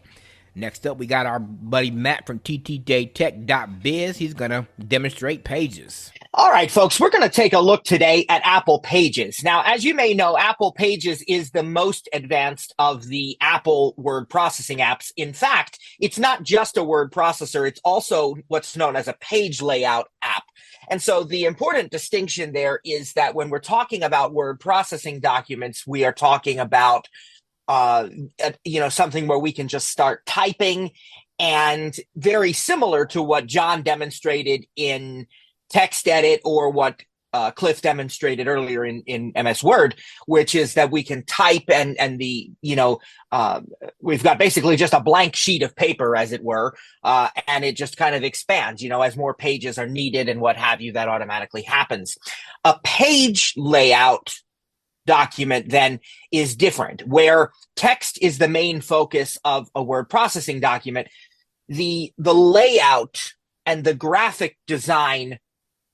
next up, we got our buddy Matt from TTJTech.biz. He's going to demonstrate Pages. All right, folks, we're going to take a look today at Apple Pages. Now, as you may know, Apple Pages is the most advanced of the Apple word processing apps. In fact, it's not just a word processor. It's also what's known as a page layout app. And so the important distinction there is that when we're talking about word processing documents, we are talking about something where we can just start typing, and very similar to what John demonstrated in text edit or what Cliff demonstrated earlier in MS Word, which is that we can type and we've got basically just a blank sheet of paper, as it were, and it just kind of expands, as more pages are needed and what have you, that automatically happens. A page layout document then is different, where text is the main focus of a word processing document. The layout and the graphic design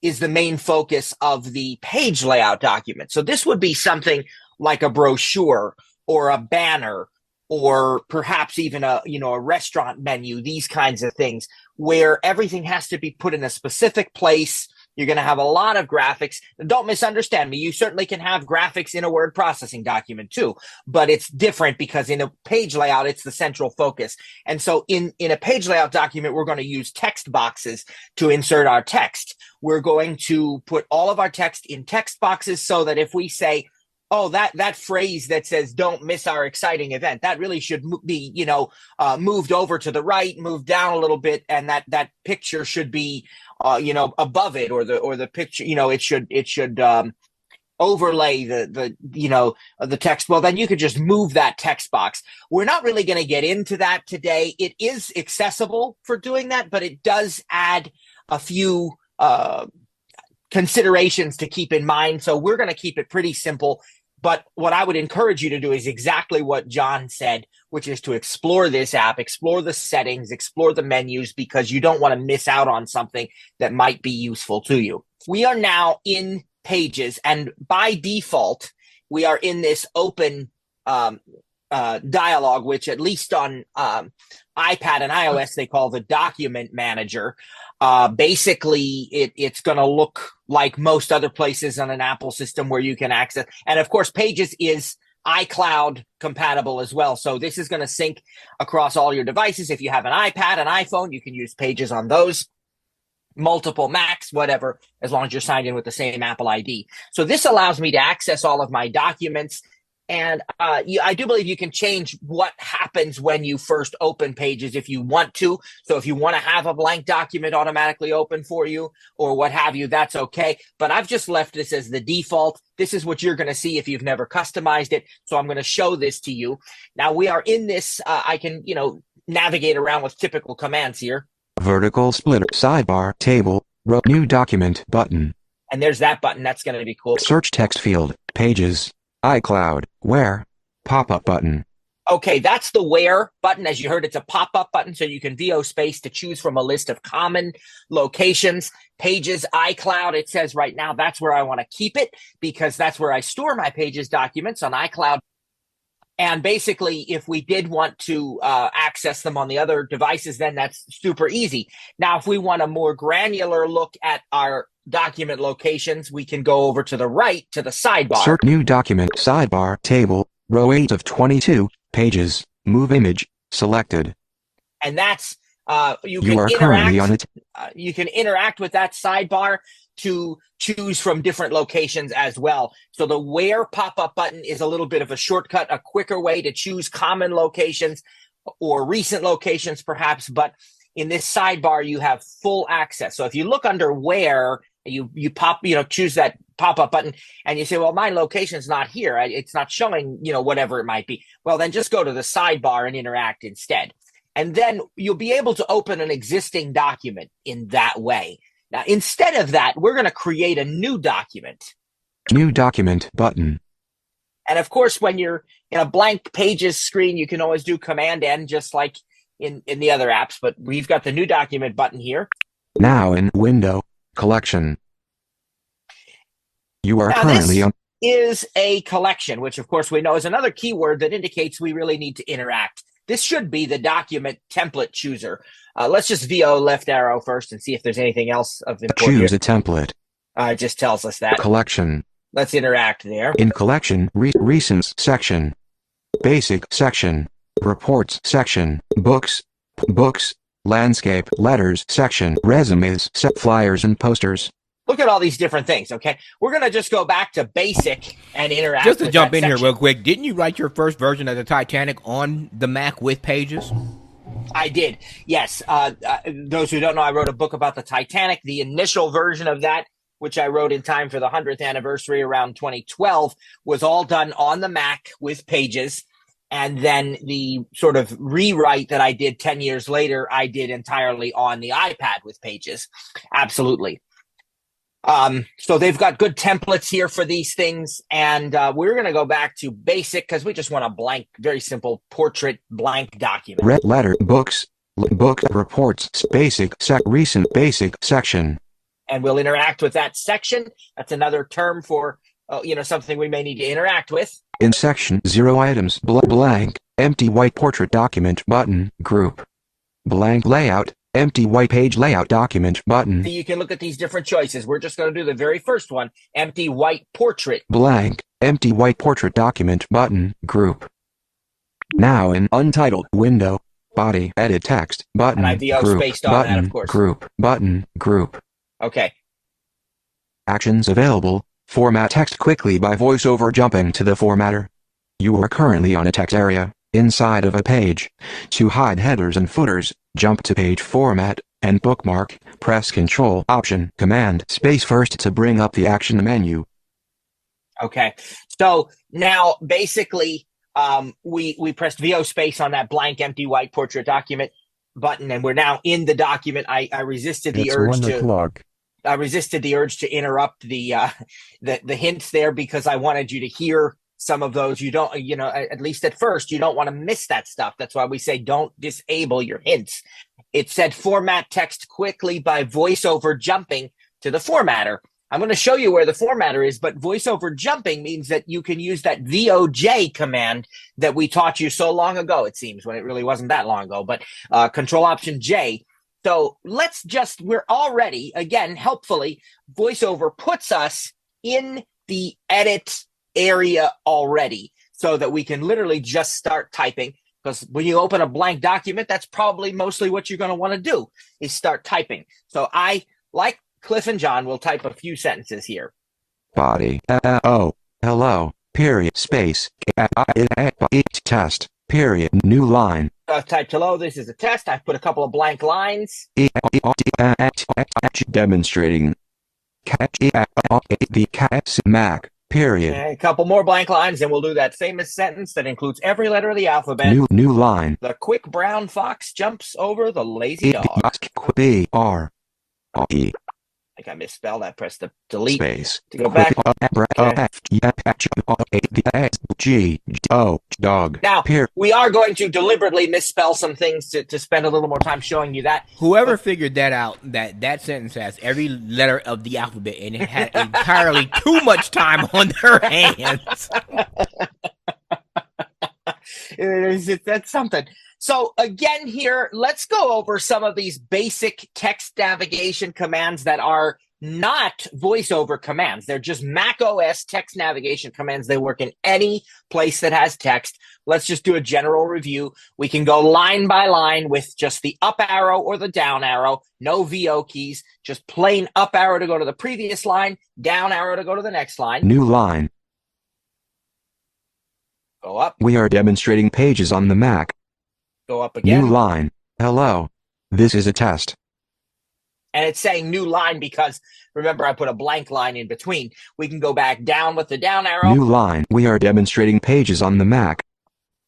is the main focus of the page layout document. So this would be something like a brochure or a banner, or perhaps even a restaurant menu, these kinds of things, where everything has to be put in a specific place. You're going to have a lot of graphics. Don't misunderstand me. You certainly can have graphics in a word processing document too, but it's different because in a page layout, it's the central focus. And so in a page layout document, we're going to use text boxes to insert our text. We're going to put all of our text in text boxes so that if we say, oh, that phrase that says "don't miss our exciting event," that really should be, moved over to the right, moved down a little bit, and that picture should be, above it, or the picture, it should overlay the text. Well, then you could just move that text box. We're not really going to get into that today. It is accessible for doing that, but it does add a few considerations to keep in mind. So we're going to keep it pretty simple. But what I would encourage you to do is exactly what John said, which is to explore this app, explore the settings, explore the menus, because you don't want to miss out on something that might be useful to you. We are now in Pages, and by default, we are in this open dialog, which at least on iPad and iOS, they call the document manager. Basically, it's going to look like most other places on an Apple system where you can access. And of course, Pages is iCloud compatible as well. So this is going to sync across all your devices. If you have an iPad, an iPhone, you can use Pages on those. Multiple Macs, whatever, as long as you're signed in with the same Apple ID. So this allows me to access all of my documents. And I do believe you can change what happens when you first open Pages if you want to. So if you want to have a blank document automatically open for you or what have you, that's okay. But I've just left this as the default. This is what you're going to see if you've never customized it. So I'm going to show this to you. Now we are in this. I can, navigate around with typical commands here. Vertical splitter, sidebar, table, row, new document button. And there's that button. That's going to be cool. Search text field, Pages, iCloud, where, pop-up button. Okay, that's the where button. As you heard, it's a pop-up button, so you can VO space to choose from a list of common locations. Pages, iCloud, it says right now that's where I want to keep it because that's where I store my Pages documents on iCloud. And basically, if we did want to access them on the other devices, then that's super easy. Now, if we want a more granular look at our document locations, we can go over to the right to the sidebar. Search new document, sidebar, table, row 8 of 22, Pages, move image, selected. And that's, you can interact with that sidebar to choose from different locations as well. So the where pop-up button is a little bit of a shortcut, a quicker way to choose common locations or recent locations perhaps, but in this sidebar you have full access. So if you look under where, you choose that pop-up button and you say, well, my location's not here. It's not showing, whatever it might be. Well, then just go to the sidebar and interact instead. And then you'll be able to open an existing document in that way. Now, instead of that, we're going to create a new document. New document button. And of course, when you're in a blank Pages screen, you can always do Command N just like in the other apps, but we've got the new document button here. Now in Window, Collection. You are currently on... is a collection, which of course we know is another keyword that indicates we really need to interact. This should be the document template chooser. Let's just VO left arrow first and see if there's anything else of importance. Choose a template. It just tells us that. Collection. Let's interact there. In Collection, Recents section. Basic section. Reports section. Books, Landscape, Letters section. Resumes, Flyers and Posters. Look at all these different things, okay? We're going to just go back to basic and interact with Just to jump in section. here real quick, didn't you write your first version of the Titanic on the Mac with Pages? I did, yes. Those who don't know, I wrote a book about the Titanic. The initial version of that, which I wrote in time for the 100th anniversary around 2012, was all done on the Mac with Pages. And then the sort of rewrite that I did 10 years later, I did entirely on the iPad with Pages. Absolutely. So they've got good templates here for these things. And we're going to go back to basic because we just want a blank, very simple portrait blank document. Red letter, books, book reports, recent basic section. And we'll interact with that section. That's another term for, something we may need to interact with. In section 0 items, blank, empty white portrait document button, group. Blank layout, empty white page layout document button. So you can look at these different choices. We're just going to do the very first one, empty white portrait. Blank, empty white portrait document button, group. Now in Untitled Window, body, edit text, button, And I VO group, spaced on button, that, of course. Group, button, group. Okay. Actions available. Format text quickly by voiceover jumping to the formatter. You are currently on a text area, inside of a page. To hide headers and footers, jump to page format, and bookmark, press Control, Option, Command, Space first to bring up the action menu. Okay. So now basically we pressed VO space on that blank empty white portrait document button, and we're now in the document. I resisted the urge to... I resisted the urge to interrupt the hints there because I wanted you to hear some of those. You don't, at least at first, you don't want to miss that stuff. That's why we say don't disable your hints. It said format text quickly by voiceover jumping to the formatter. I'm going to show you where the formatter is, but voiceover jumping means that you can use that VOJ command that we taught you so long ago, it seems, when it really wasn't that long ago, but Control Option J. So we're already, again, helpfully, voiceover puts us in the edit area already so that we can literally just start typing. Because when you open a blank document, that's probably mostly what you're going to want to do is start typing. So I, like Cliff and John, will type a few sentences here. Body. Hello. Period. Space. Test. Period. New line. I've typed hello. This is a test. I've put a couple of blank lines. Demonstrating. The cat's Mac. Period. And a couple more blank lines, and we'll do that famous sentence that includes every letter of the alphabet. New line. The quick brown fox jumps over the lazy dog. B-R-E. I think I misspelled. I pressed the delete Space. to go back. Dog. Now, we are going to deliberately misspell some things to spend a little more time showing you that. Whoever figured that out, that sentence has every letter of the alphabet, and it had entirely too much time on their hands. That's something. So again here, let's go over some of these basic text navigation commands that are not voiceover commands. They're just Mac OS text navigation commands. They work in any place that has text. Let's just do a general review. We can go line by line with just the up arrow or the down arrow, no VO keys, just plain up arrow to go to the previous line, down arrow to go to the next line. New line. Go up. We are demonstrating pages on the Mac. Go up again. New line. Hello. This is a test. And it's saying new line because, remember, I put a blank line in between. We can go back down with the down arrow. New line. We are demonstrating pages on the Mac.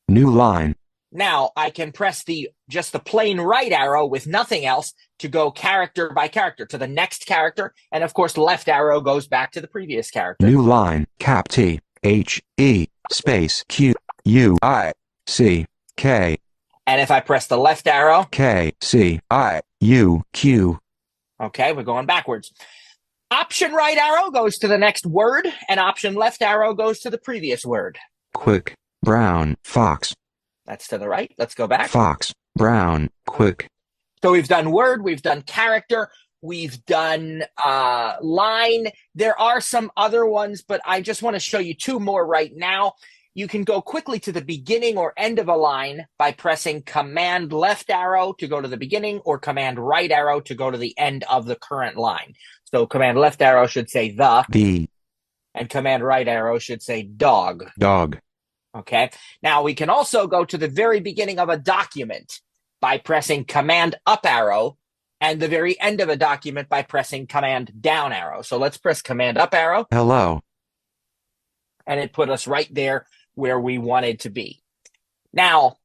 New line. Now, I can press just the plain right arrow with nothing else to go character by character to the next character. And, of course, left arrow goes back to the previous character. New line. Cap T. H. E. Space. Q. U. I. C. K. And if I press the left arrow, K, C, I, U, Q. Okay, we're going backwards. Option right arrow goes to the next word, and option left arrow goes to the previous word. Quick, brown, fox. That's to the right. Let's go back. Fox, brown, quick. So we've done word, we've done character, we've done line. There are some other ones, but I just want to show you two more right now. You can go quickly to the beginning or end of a line by pressing Command left arrow to go to the beginning or Command right arrow to go to the end of the current line. So Command left arrow should say the, and Command right arrow should say dog. Dog. Okay. Now we can also go to the very beginning of a document by pressing Command up arrow and the very end of a document by pressing Command down arrow. So let's press Command up arrow. Hello. And it put us right there where we wanted to be. Now,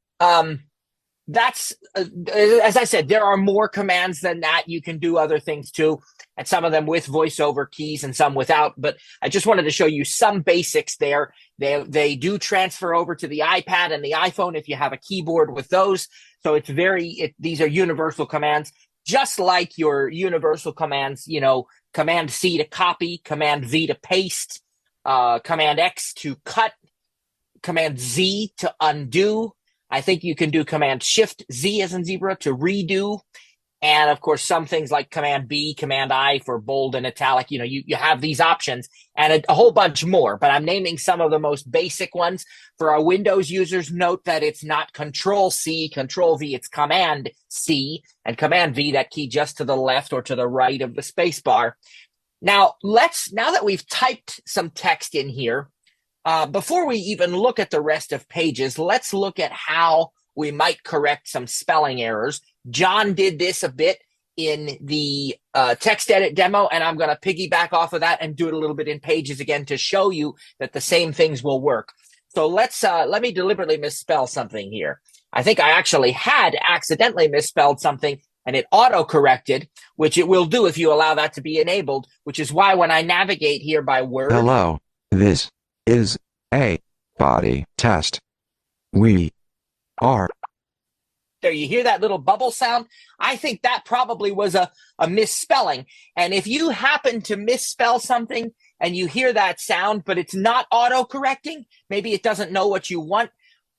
that's, as I said, there are more commands than that. You can do other things too, and some of them with voiceover keys and some without, but I just wanted to show you some basics there. They do transfer over to the iPad and the iPhone if you have a keyboard with those. So these are universal commands, just like your universal commands, Command C to copy, Command V to paste, Command X to cut, Command Z to undo. I think you can do Command Shift Z as in zebra to redo. And of course, some things like Command B, Command I for bold and italic, you have these options and a whole bunch more, but I'm naming some of the most basic ones. For our Windows users, note that it's not Control C, Control V, it's Command C and Command V, that key just to the left or to the right of the space bar. Now that we've typed some text in here, before we even look at the rest of pages, let's look at how we might correct some spelling errors. John did this a bit in the text edit demo, and I'm going to piggyback off of that and do it a little bit in pages again to show you that the same things will work. So let me deliberately misspell something here. I think I actually had accidentally misspelled something and it auto-corrected, which it will do if you allow that to be enabled, which is why when I navigate here by word. Hello, this is a body test. We are. There, you hear that little bubble sound? I think that probably was a misspelling. And if you happen to misspell something and you hear that sound, but it's not auto-correcting, maybe it doesn't know what you want.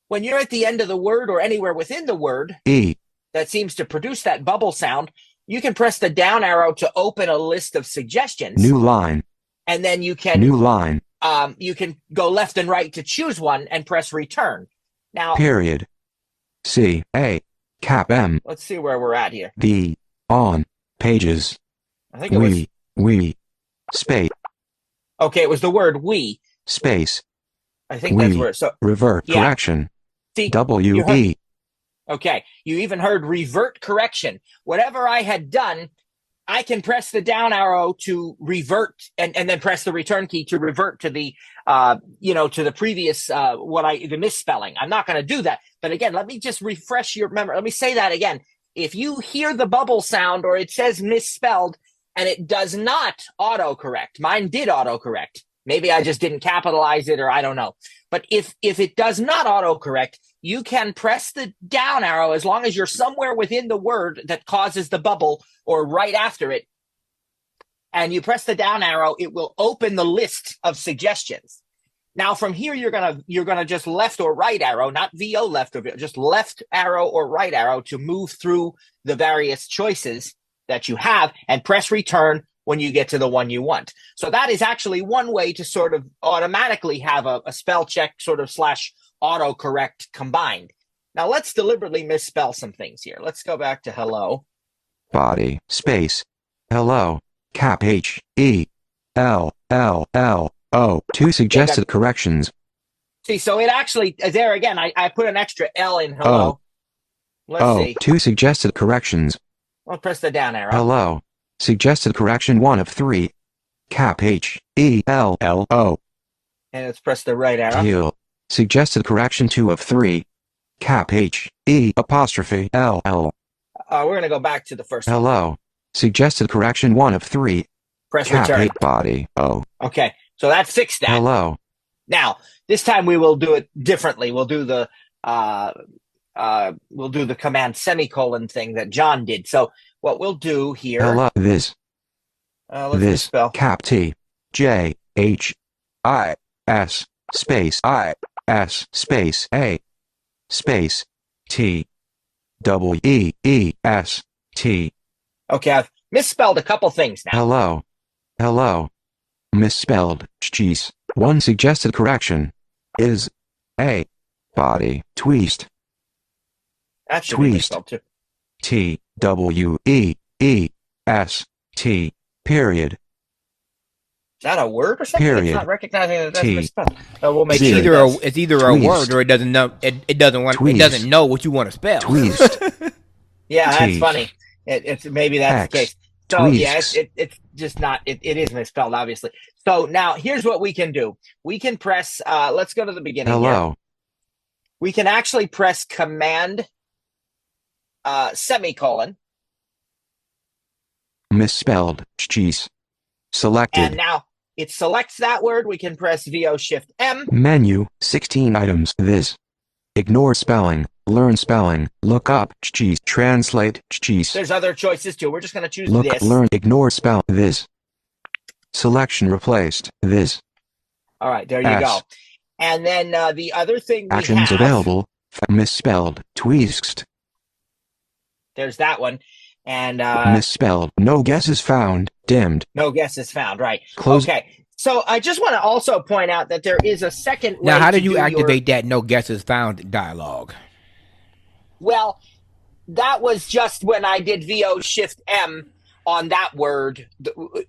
When you're at the end of the word or anywhere within the word that seems to produce that bubble sound, you can press the down arrow to open a list of suggestions. New line. And then you can New line. You can go left and right to choose one and press return. Now, Period. C A cap M. let's see where we're at here. D on pages. I think it was We space okay. It was the word we. space I think that's We. where. So revert Yeah. correction. see, W you heard- E. okay, you even heard revert correction. Whatever I had done, I can press the down arrow to revert, and then press the return key to revert to the to the previous the misspelling. I'm not going to do that. But again, let me just refresh your memory. Let me say that again. If you hear the bubble sound or it says misspelled and it does not autocorrect, mine did autocorrect. Maybe I just didn't capitalize it, or I don't know. But if it does not autocorrect, you can press the down arrow as long as you're somewhere within the word that causes the bubble or right after it. And you press the down arrow, it will open the list of suggestions. Now from here, you're gonna just left or right arrow, not VO left or VO, just left arrow or right arrow to move through the various choices that you have, and press return when you get to the one you want. So that is actually one way to sort of automatically have a spell check sort of / autocorrect combined. Now let's deliberately misspell some things here. Let's go back to hello. Body space. Hello. Cap H E L L L O. Two suggested corrections. See, so it actually, there again, I put an extra L in hello. Let's see. Two suggested corrections. I'll press the down arrow. Hello. Suggested correction 1 of 3. Cap H E L L O. And let's press the right arrow. Teal. Suggested correction 2 of 3. Cap H E apostrophe L L. We're going to go back to the first one. Hello. Suggested correction 1 of 3. Press Cap return. H body O. Okay, so that fixed that. Hello. Now, this time we will do it differently. We'll do the command semicolon thing that John did. So what we'll do here. Hello. This. Let's spell. Cap T J H I S space I S space A space T W E E S T. Okay, I've misspelled a couple things now. Hello. Hello. Misspelled. Cheese. One suggested correction is a body twist. That should be Twist. misspelled too. T W E E S T period. Is that a word or something? Period. It's not recognizing that that's T. misspelled. We'll make Z. sure It's either a Twist. word or it doesn't know. It doesn't want. Twist. It doesn't know what you want to spell. Twist. Yeah, that's T. funny. It's maybe that's X. the case. So yeah, Tweaks. it's just not. It is misspelled, obviously. So now here's what we can do. We can press. Let's go to the beginning. Here. Hello. We can actually press command semicolon, Misspelled. Cheese. Selected. and now it selects that word. We can press VO Shift M. Menu. 16 items. This. Ignore spelling. Learn spelling. Look up. Cheese. Translate. Cheese. There's other choices too. We're just going to choose Look. this. Learn. Ignore spell. This. Selection replaced. This. All right, there you S. go. And then the other thing we Actions have, available. Misspelled. Tweezed. there's that one. And Misspelled. No guesses found. Dimmed. no guess is found. Right. Close. Okay. So I just want to also point out that there is a second way. Now, how to did you do activate that no guesses found dialogue? Well, that was just when I did VO Shift M on that word.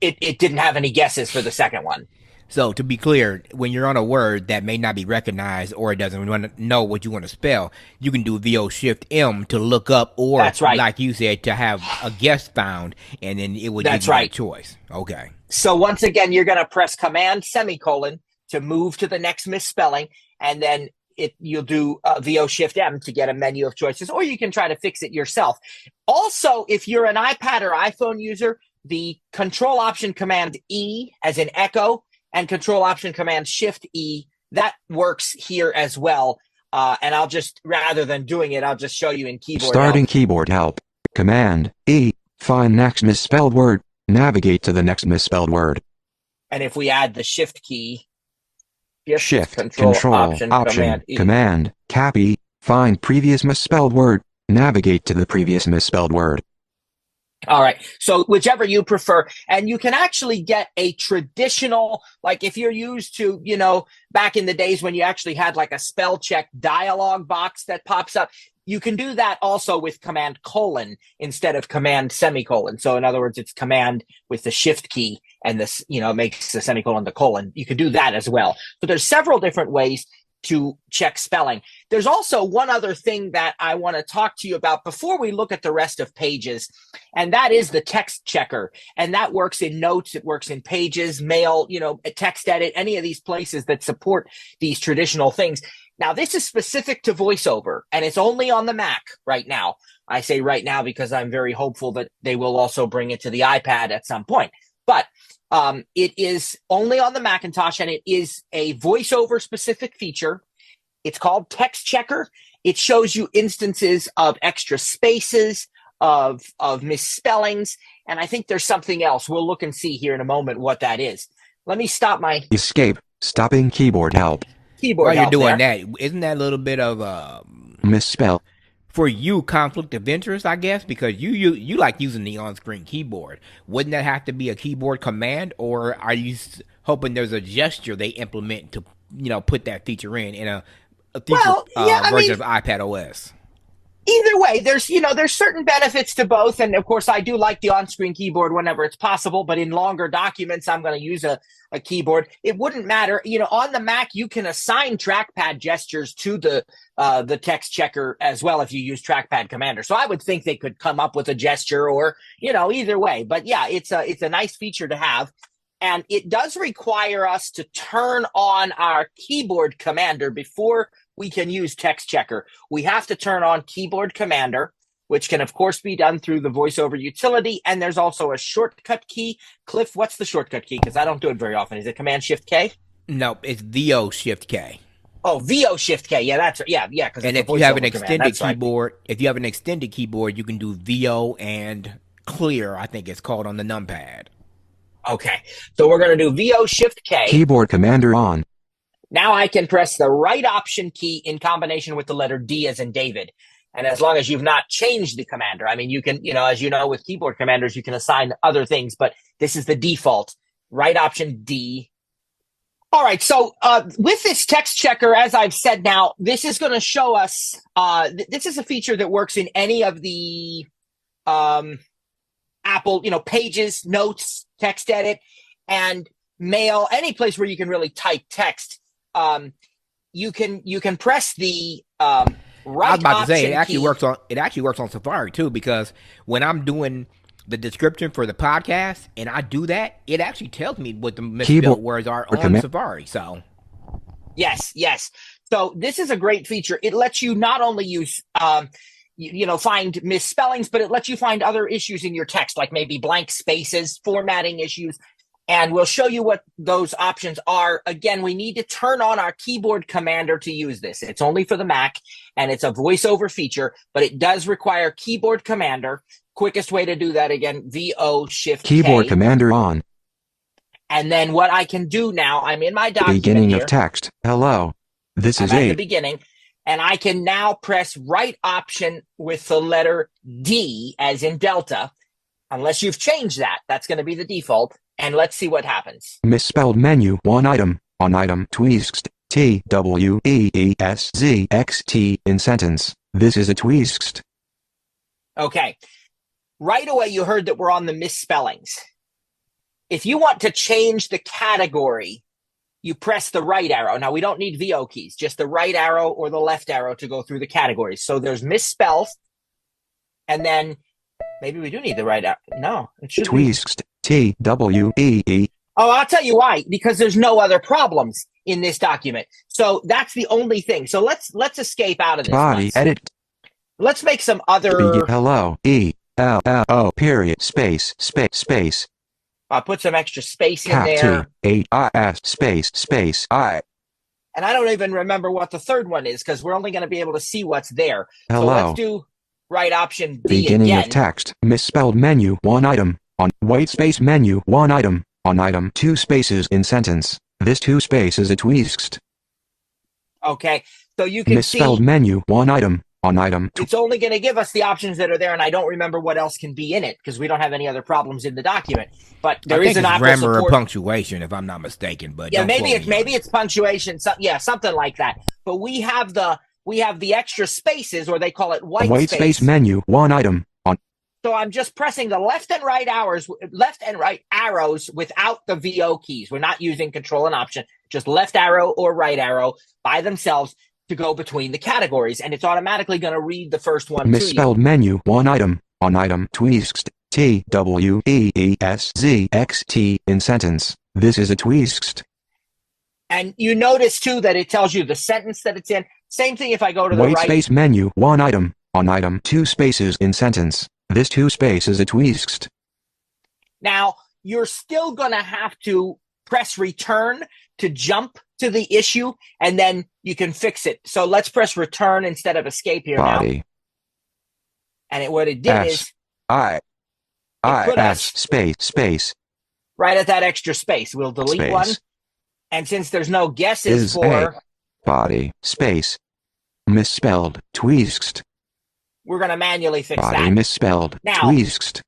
It didn't have any guesses for the second one. So to be clear, when you're on a word that may not be recognized or it doesn't want to know what you want to spell, you can do VO Shift M to look up, or That's right. like you said, to have a guess found, and then it would That's give you right. a choice. Okay. So once again, you're going to press command semicolon to move to the next misspelling, and then you'll do VO Shift M to get a menu of choices, or you can try to fix it yourself. Also, if you're an iPad or iPhone user, the Control Option Command E as in Echo and Control Option Command Shift E, that works here as well. And I'll just, rather than doing it, I'll just show you in keyboard Starting help. keyboard help. Command E. Find next misspelled word. Navigate to the next misspelled word. And if we add the Shift key, Shift, Control, Option, Command E. Command, Cap E. Find previous misspelled word. Navigate to the previous misspelled word. All right. So whichever you prefer. And you can actually get a traditional, like if you're used to, back in the days when you actually had like a spell check dialog box that pops up, you can do that also with Command colon instead of Command semicolon. So in other words, it's Command with the Shift key and this, makes the semicolon the colon. You can do that as well. So there's several different ways to check spelling. There's also one other thing that I want to talk to you about before we look at the rest of Pages, and that is the text checker. And that works in Notes, it works in Pages, Mail, Text Edit, any of these places that support these traditional things. Now, this is specific to VoiceOver, and it's only on the Mac right now. I say right now because I'm very hopeful that they will also bring it to the iPad at some point. But it is only on the Macintosh, and it is a VoiceOver specific feature. It's called Text Checker. It shows you instances of extra spaces, of misspellings, and I think there's something else. We'll look and see here in a moment what that is. Let me stop my Escape. Stopping keyboard help. Keyboard While you're help doing there. that, isn't that a little bit of Misspell. for you conflict of interest, I guess, because you like using the on-screen keyboard. Wouldn't that have to be a keyboard command, or are you hoping there's a gesture they implement to put that feature in a feature version of iPad OS? Either way, there's certain benefits to both. And of course, I do like the on-screen keyboard whenever it's possible, but in longer documents, I'm going to use a keyboard. It wouldn't matter. On the Mac, you can assign trackpad gestures to the text checker as well if you use Trackpad Commander. So I would think they could come up with a gesture or, either way. But yeah, it's a nice feature to have. And it does require us to turn on our keyboard commander before we can use Text Checker. We have to turn on Keyboard Commander, which can, of course, be done through the VoiceOver utility. And there's also a shortcut key. Cliff, what's the shortcut key? Because I don't do it very often. Is it Command-Shift-K? No, it's VO Shift K. Oh, VO Shift K. Yeah, that's right. Yeah. Because and if you have an extended keyboard, you can do VO and Clear. I think it's called on the numpad. Okay, so we're going to do VO Shift K. Keyboard Commander on. Now I can press the right Option key in combination with the letter D as in David. And as long as you've not changed the commander, I mean, you can, as you know, with keyboard commanders, you can assign other things, but this is the default. Right Option D. All right, so with this text checker, as I've said now, this is going to show us, this is a feature that works in any of the Apple, Pages, Notes, Text Edit, and Mail, any place where you can really type text. You can press the right. I was about to say it actually works on Safari too, because when I'm doing the description for the podcast and I do that, it actually tells me what the misspelled words are on Safari. So yes. So this is a great feature. It lets you not only use find misspellings, but it lets you find other issues in your text, like maybe blank spaces, formatting issues. And we'll show you what those options are. Again, we need to turn on our keyboard commander to use this. It's only for the Mac, and it's a VoiceOver feature, but it does require keyboard commander. Quickest way to do that, again, VO Shift K. Keyboard commander on. And then what I can do now, I'm in my document Beginning here. of text. Hello. This is at A. the beginning. And I can now press right Option with the letter D, as in Delta. Unless you've changed that, that's going to be the default. And let's see what happens. Misspelled menu. One item. On item. Tweezed. TWEESZXT in sentence. This is a tweezed. Okay. Right away, you heard that we're on the misspellings. If you want to change the category, you press the right arrow. Now, we don't need VO keys, just the right arrow or the left arrow to go through the categories. So there's misspells, and then maybe we do need the right arrow. No, it should tweezed. TWEE. Oh, I'll tell you why. Because there's no other problems in this document. So that's the only thing. So let's escape out of this. Body edit. Let's make some other. Hello. ELLO period space. I'll put some extra space in Cap there. THIS space I. And I don't even remember what the third one is because we're only going to be able to see what's there. Hello. So let's do right option D Beginning again. of text. Misspelled menu. 1 item. On white space menu. 1 item. On item. 2 spaces in sentence. This 2 space is a twist. Okay. So you can Misspelled see menu. 1 item. On item. It's only going to give us the options that are there, and I don't remember what else can be in it because we don't have any other problems in the document. But there is an Apple grammar support. Or punctuation, if I'm not mistaken. But yeah, maybe it's punctuation. Something like that. But we have the extra spaces, or they call it white space menu. 1 item. On. So I'm just pressing the left and right arrows without the VO keys. We're not using Control and Option. Just left arrow or right arrow by themselves to go between the categories, and it's automatically going to read the first one. Misspelled menu. 1 item. On item. Twist. TWEESZXT in sentence. This is a twist. And you notice too that it tells you the sentence that it's in. Same thing if I go to the white right. Space menu. 1 item. On item. 2 spaces in sentence. This 2 space is a twist. Now you're still going to have to press return to jump to the issue, and then you can fix it. So let's press return instead of escape here Body. now. And what it did is put us space right at that extra space. We'll delete one, and since there's no guesses for body space misspelled twist, we're going to manually fix body that. Misspelled now, twist.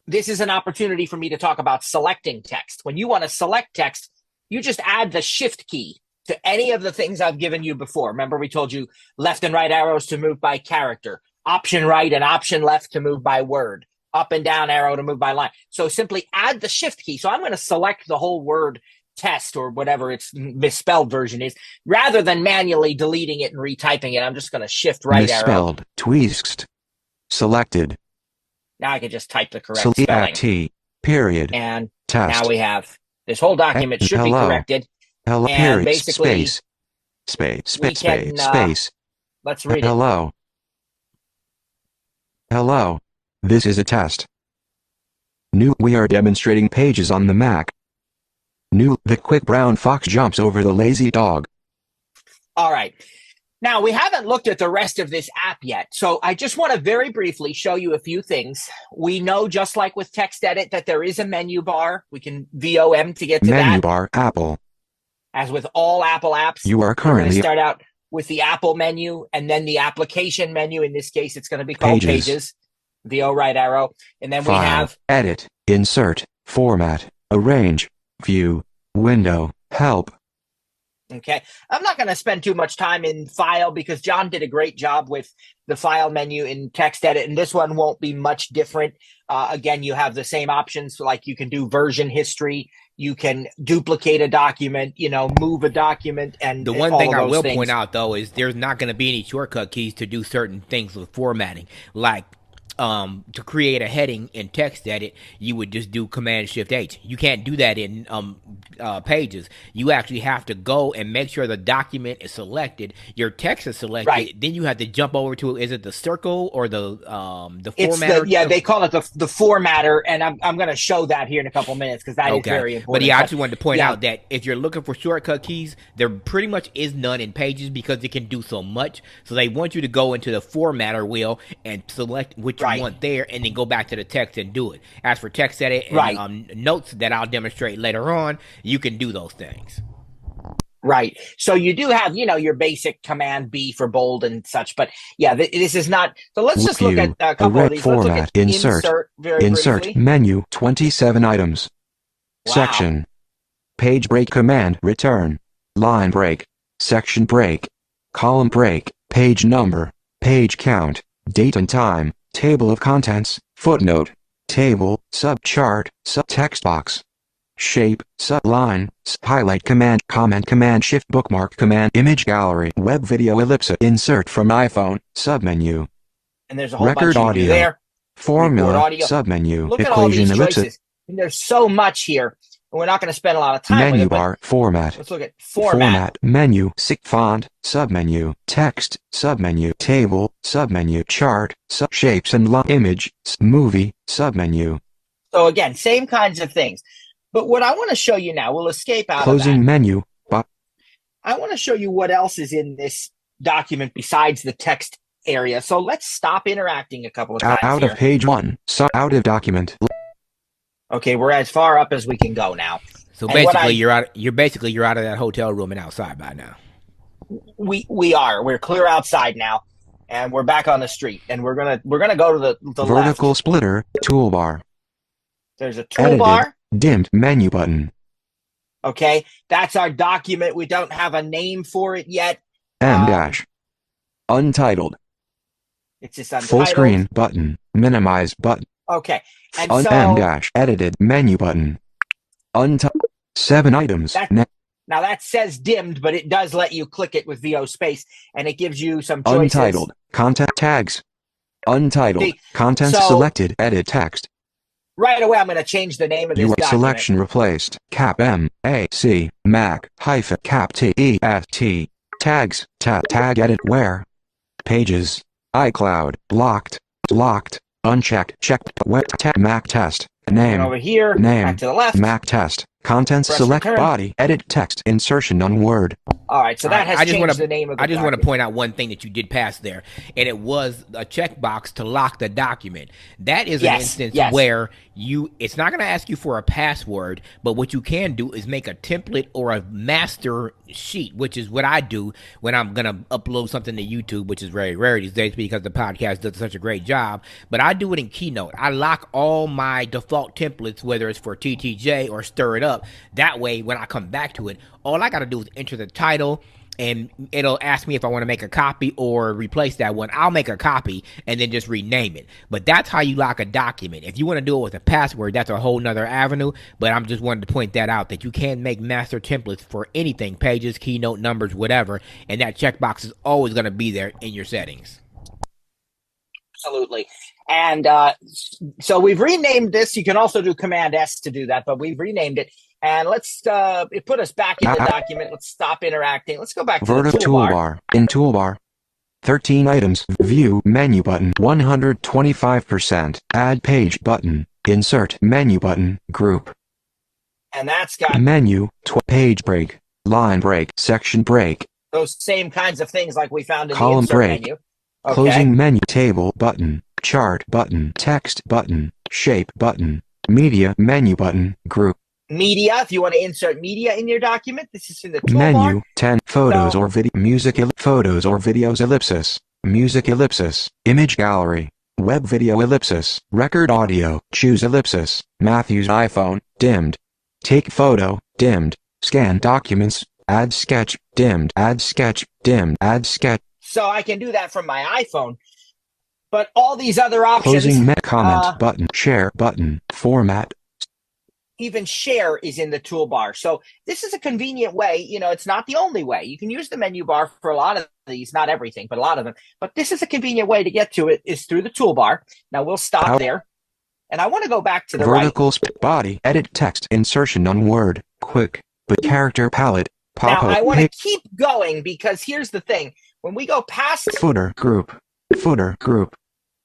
This is an opportunity for me to talk about selecting text. When you want to select text, you just add the shift key to any of the things I've given you before. Remember, we told you left and right arrows to move by character, option right and option left to move by word, up and down arrow to move by line. So simply add the shift key. So I'm going to select the whole word test or whatever its misspelled version is, rather than manually deleting it and retyping it. I'm just going to shift right misspelled, arrow. Twist. Selected. Now I can just type the correct spelling. T, period. And test. Now we have this whole document should be corrected. Hello, and period, basically space. Let's read it. Hello. This is a test. New, we are demonstrating pages on the Mac. New, the quick brown fox jumps over the lazy dog. All right. Now, we haven't looked at the rest of this app yet, so I just want to very briefly show you a few things. We know, just like with Text Edit, that there is a menu bar. We can VOM to get to that. Menu bar, Apple. As with all Apple apps, you are currently going to start out with the Apple menu and then the application menu. In this case, it's going to be called Pages. VO right arrow. And then File, we have Edit, Insert, Format, Arrange, View, Window, Help. Okay, I'm not going to spend too much time in File because John did a great job with the File menu in Text Edit, and this one won't be much different. Again, you have the same options, like you can do version history, you can duplicate a document, move a document, and the one thing I will point out, though, is there's not going to be any shortcut keys to do certain things with formatting, like to create a heading in Text Edit, you would just do Command-Shift-H. You can't do that in Pages. You actually have to go and make sure the document is selected, your text is selected. Right. Then you have to jump over to, is it the circle or the formatter? They call it the formatter, and I'm going to show that here in a couple minutes because that is very important. But yeah, I just wanted to point out that if you're looking for shortcut keys, there pretty much is none in Pages because it can do so much. So they want you to go into the formatter wheel and select which you want there, and then go back to the text and do it. As for Text Edit and notes that I'll demonstrate later on, you can do those things. Right. So you do have, your basic Command B for bold and such, but yeah, this is not. So let's just look at a couple of these. Format, let's look at insert briefly. Menu, 27 items. Wow. Section. Page break command, return. Line break. Section break. Column break. Page number. Page count. Date and time. Table of contents, footnote, table, subchart, subtext box, shape, subline, highlight command, comment command, shift bookmark command, image gallery, web video ellipse, insert from iPhone, submenu. And there's a whole record bunch audio, there. formula, audio. submenu, Look at all equation these ellipse. choices. And there's so much here. we're not going to spend a lot of time with Menu it, but bar, format. let's look at format. Menu, font, submenu, text, submenu, table, submenu, chart, shapes and image, movie, submenu. So again, same kinds of things. But what I want to show you now, we'll escape out Closing of that. menu. I want to show you what else is in this document besides the text area. So let's stop interacting a couple of times Out here. of page 1. Out of document. Okay, we're as far up as we can go now. So And what basically, you're out of that hotel room and outside by now. we are. We're clear outside now, and we're back on the street. And we're gonna go to the Vertical left. splitter, toolbar. There's a toolbar. Edited, dimmed menu button. Okay, that's our document. We don't have a name for it yet. M dash. Untitled. It's just untitled. Full screen button. Minimize button. Okay, and M so dash. Edited menu button. 7 items. now that says dimmed, but it does let you click it with VO space, and it gives you some choices. Untitled. Contact tags. Untitled. See, Content so- selected. Edit text. Right away, I'm going to change the name of this document. Selection replaced. Cap M A C Mac hyphen cap T E S T. Tags. Tag edit where. Pages. iCloud. Locked. Unchecked. Checked. Web tag. Mac test. Name. And over here, Name. back to the left. Mac test. Contents Press select return. body. Edit text. Insertion on word. All right, so that has changed the name of the I just want to document. point out one thing that you did pass there, and it was a checkbox to lock the document. That is an instance where it's not going to ask you for a password, but what you can do is make a template or a master sheet, which is what I do when I'm going to upload something to YouTube, which is very rare these days because the podcast does such a great job. But I do it in Keynote. I lock all my default templates, whether it's for TTJ or Stir It Up. That way, when I come back to it, all I got to do is enter the title, and it'll ask me if I want to make a copy or replace that one. I'll make a copy and then just rename it. But that's how you lock a document. If you want to do it with a password, that's a whole nother avenue. But I'm just wanted to point that out, that you can make master templates for anything, pages, Keynote, numbers, whatever. And that checkbox is always going to be there in your settings. Absolutely. And so we've renamed this. You can also do Command S to do that, but we've renamed it. And let's it put us back in the document. Let's stop interacting. Let's go back to the toolbar. In toolbar. 13 items. View menu button. 125%. Add page button. Insert menu button. Group. And that's got Menu. Page break. Line break. Section break. those same kinds of things like we found in Column the insert break. menu. Okay. Closing menu. Table button. Chart button. Text button. Shape button. Media menu button. Group. Media, if you want to insert media in your document, this is in the toolbar. Menu 10 photos So- or video music photos or videos ellipsis music ellipsis image gallery web video ellipsis record audio choose ellipsis Matthew's iPhone dimmed take photo dimmed scan documents add sketch dimmed add sketch dimmed add sketch So I can do that from my iPhone. But all these other options, closing comment button share button format even share is in the toolbar. So this is a convenient way. You know, it's not the only way. You can use the menu bar for a lot of these, not everything, but a lot of them. But this is a convenient way to get to it is through the toolbar. Now we'll stop there. And I want to go back to the vertical body edit text insertion on word quick but character palette pop Now I up want to keep going because here's the thing. When we go past footer group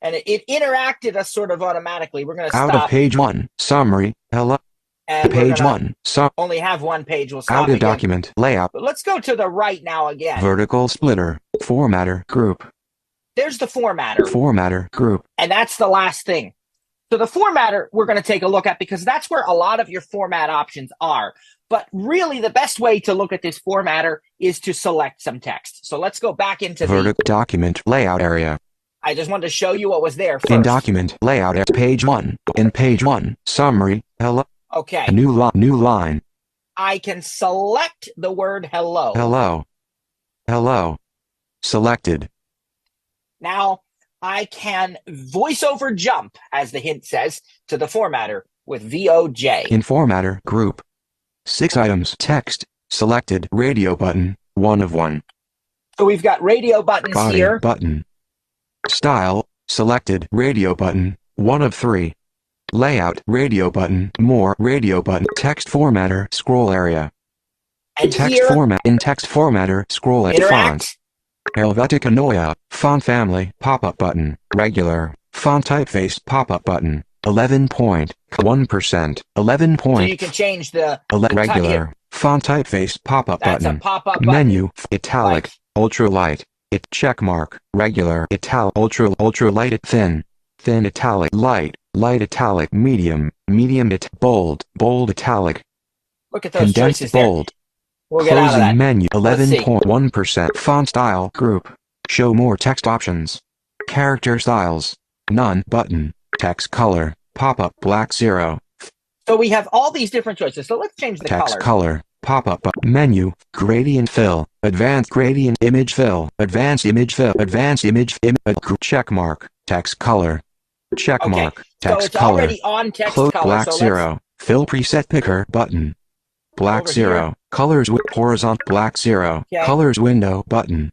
and it interacted us sort of automatically, we're going to out stop. of page 1 summary hello And we're page gonna 1 only have one page. We'll stop out of again. document layout But let's go to the right now again. vertical splitter formatter group There's the formatter. group And that's the last thing. So the formatter we're going to take a look at because that's where a lot of your format options are. But really the best way to look at this formatter is to select some text. So let's go back into vertical document layout area I just wanted to show you what was there first. in document layout area page 1 in page 1 summary hello Okay. new line I can select the word hello. hello selected Now I can voice over jump, as the hint says, to the formatter with VOJ. in formatter group 6 items text selected radio button 1 of 1 So we've got radio buttons body here. button style selected radio button 1 of 3 Layout, radio button, more, radio button, text formatter, scroll area. And Text here, format, in text formatter, scroll area, font. interact. Helvetica Neue, font family, pop-up button, regular, font typeface, pop-up button, 11.1%, 11 So point, you can change the regular, font typeface, pop-up That's button, a pop-up button. menu, italic, Like, ultralight, it check mark, regular, italic, ultralight, thin, thin italic, light, light italic, medium, medium bold, bold italic, look at those condensed choices there. bold. We'll get out of Closing that. menu, Let's see. 11.1%, font style, group, show more text options, character styles, none, button, text color, pop-up, black 0, So we have all these different choices. So let's change the text color. color, pop-up, menu, gradient fill, advanced gradient image fill, advanced image fill, advanced image, check mark, text color, check Okay, mark, so text it's color, already on text close, color. black So let's 0, fill preset picker, button, black Over 0, here. colors with horizontal, black 0, Okay. colors window, button,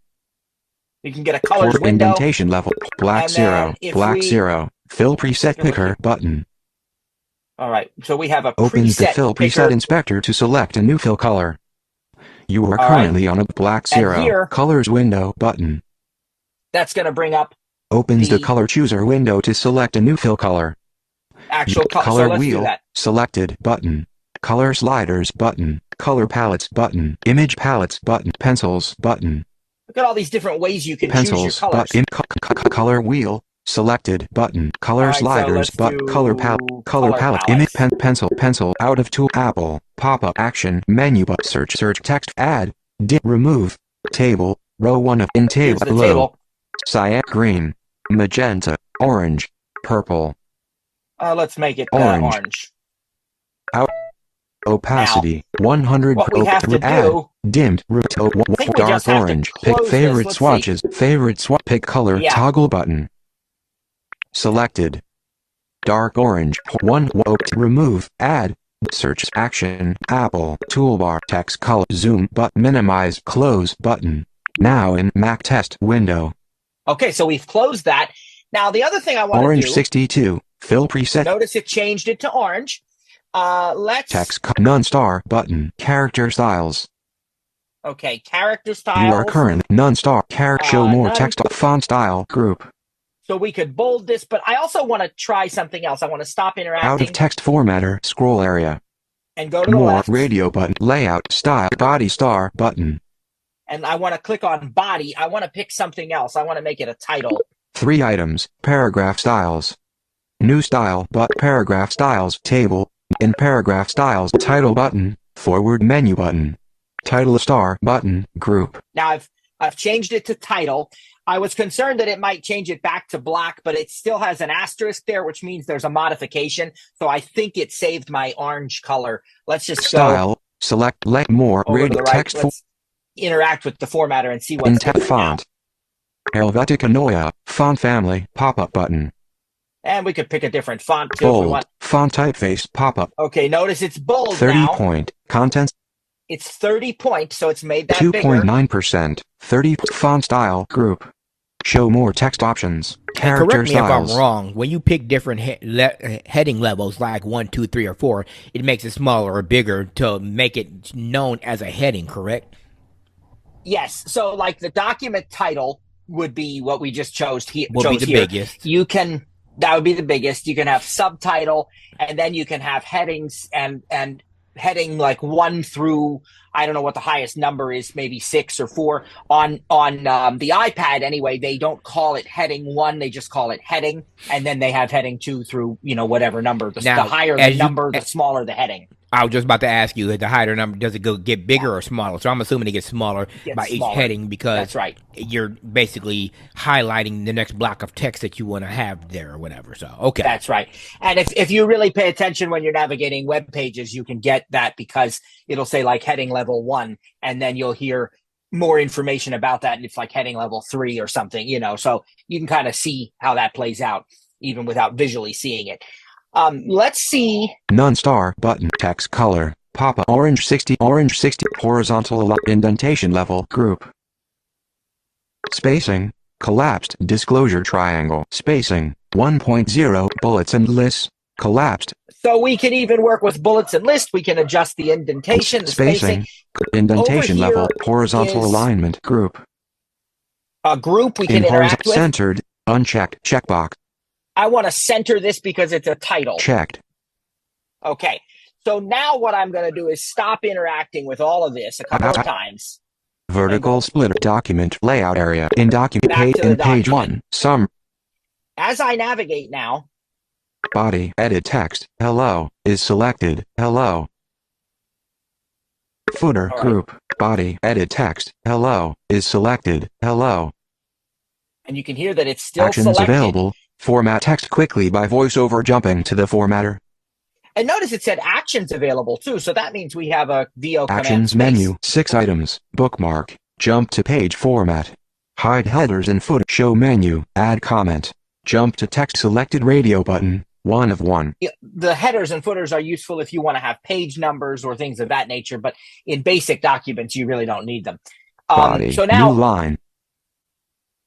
you can get a colors for window. indentation level, black And 0, then if black we- 0, fill preset If we look picker, here. button, All right. So we have a opens the preset fill picker. preset inspector to select a new fill color. You are All right. currently on a black And 0, here- colors window, button, That's going to bring up opens the the color chooser window to select a new fill color. actual color. Color So let's do wheel, that. selected, button, color sliders, button, color palettes, button, image palettes, button, pencils, button, Look at all these different ways you can pencils, choose your colors. color wheel, selected, button, color Alright, so sliders, let's but do color palette, color palette, image pencil, out of tool, apple, pop-up, action, menu, but search, text, add, remove, table, row 1 of, in Here's table, the below, table. cyan, green, magenta, orange, purple, Let's make it Orange. orange. opacity, 100, What we have to add, do, dimmed, think we dark just have to orange, pick close this. favorite Let's see. swatches, favorite swatch, pick color, Yeah. toggle button, selected, dark orange, 1, remove, add, search, action, apple, toolbar, text color, zoom, but minimize, close button, now in Mac test window, okay, so we've closed that. Now the other thing I want orange to do, 62, fill preset, notice it changed it to orange. Let's, text, none star button, character styles. okay, character styles. You are currently none star, show more none. text, font style, group, So we could bold this, but I also want to try something else. I want to stop out interacting of text formatter, scroll area, and go to the more, left. radio button, layout, style, body star button, And I want to click on body. I want to pick something else. I want to make it a title. 3 items, paragraph styles, new style, but paragraph styles, table, in paragraph styles, title button, forward menu button, title star button, group, Now I've changed it to title. I was concerned that it might change it back to black, but it still has an asterisk there, which means there's a modification. So I think it saved my orange color. Let's just go style, select, more, over to radio, the right. text, Let's interact with the formatter and see in what's text different now. font, Helvetica Neue, font family, pop-up button, And we could pick a different font too if we bold, want. font typeface, pop-up, Okay, notice it's bold 30 now. point, contents, It's 30 points, so it's made that bigger. 2.9%, 30, font style, group, show more text options, And character correct me styles, if I'm wrong. When you pick different heading levels, like 1, 2, 3, or 4, it makes it smaller or bigger to make it known as a heading. Correct? Yes. So like the document title would be what we just chose here. Would be the biggest. You can, that would be the biggest. You can have subtitle, and then you can have headings and heading like 1 through, I don't know what the highest number is, maybe 6 or 4 on the iPad. Anyway, they don't call it heading 1. They just call it heading. And then they have heading 2 through, whatever number. The Now, higher the as you- number, the smaller the heading. I was just about to ask you, the higher number, does it get bigger or smaller? So I'm assuming it gets smaller Gets by smaller. each heading because That's right. you're basically highlighting the next block of text that you want to have there or whatever. So, okay. That's right. And if you really pay attention when you're navigating web pages, you can get that because it'll say like heading level 1, and then you'll hear more information about that. And it's like heading level 3 or something, so you can kind of see how that plays out even without visually seeing it. Let's see. none star button, text color, pop-up, orange 60, horizontal indentation level, group, spacing, collapsed, disclosure triangle, spacing, 1.0, bullets and lists, collapsed, So we can even work with bullets and lists. We can adjust the indentation, the spacing. indentation Over level, here horizontal is alignment, group, a group we in can interact with. centered, unchecked, checkbox, I want to center this because it's a title. checked, Okay. So now what I'm going to do is stop interacting with all of this a couple of times. vertical split, document layout area, in document Back page, to the in page document. 1, sum, As I navigate now, body, edit text, hello, is selected, hello. Footer, All right. group, body, edit text, hello, is selected, hello. and you can hear that it's still Actions selected. available, format text quickly by voiceover jumping to the formatter. And notice it said actions available too. So that means we have a VO command Actions space. menu, 6 items, bookmark, jump to page format. Hide headers and footer, show menu, add comment. Jump to text selected radio button, 1 of 1. Yeah, the headers and footers are useful if you want to have page numbers or things of that nature, but in basic documents, you really don't need them. Body, So now, new line.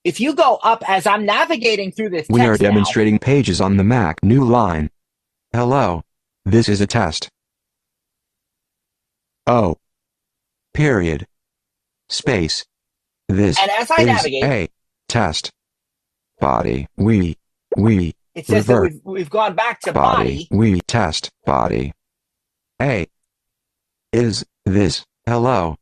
if you go up as I'm navigating through this We are text now, demonstrating pages on the Mac, new line. Hello. This is a test. Oh. Period. Space. This and as I is navigate, a test. Body, we it says that revert. we've gone back to body. we test, body. A. Is this, hello.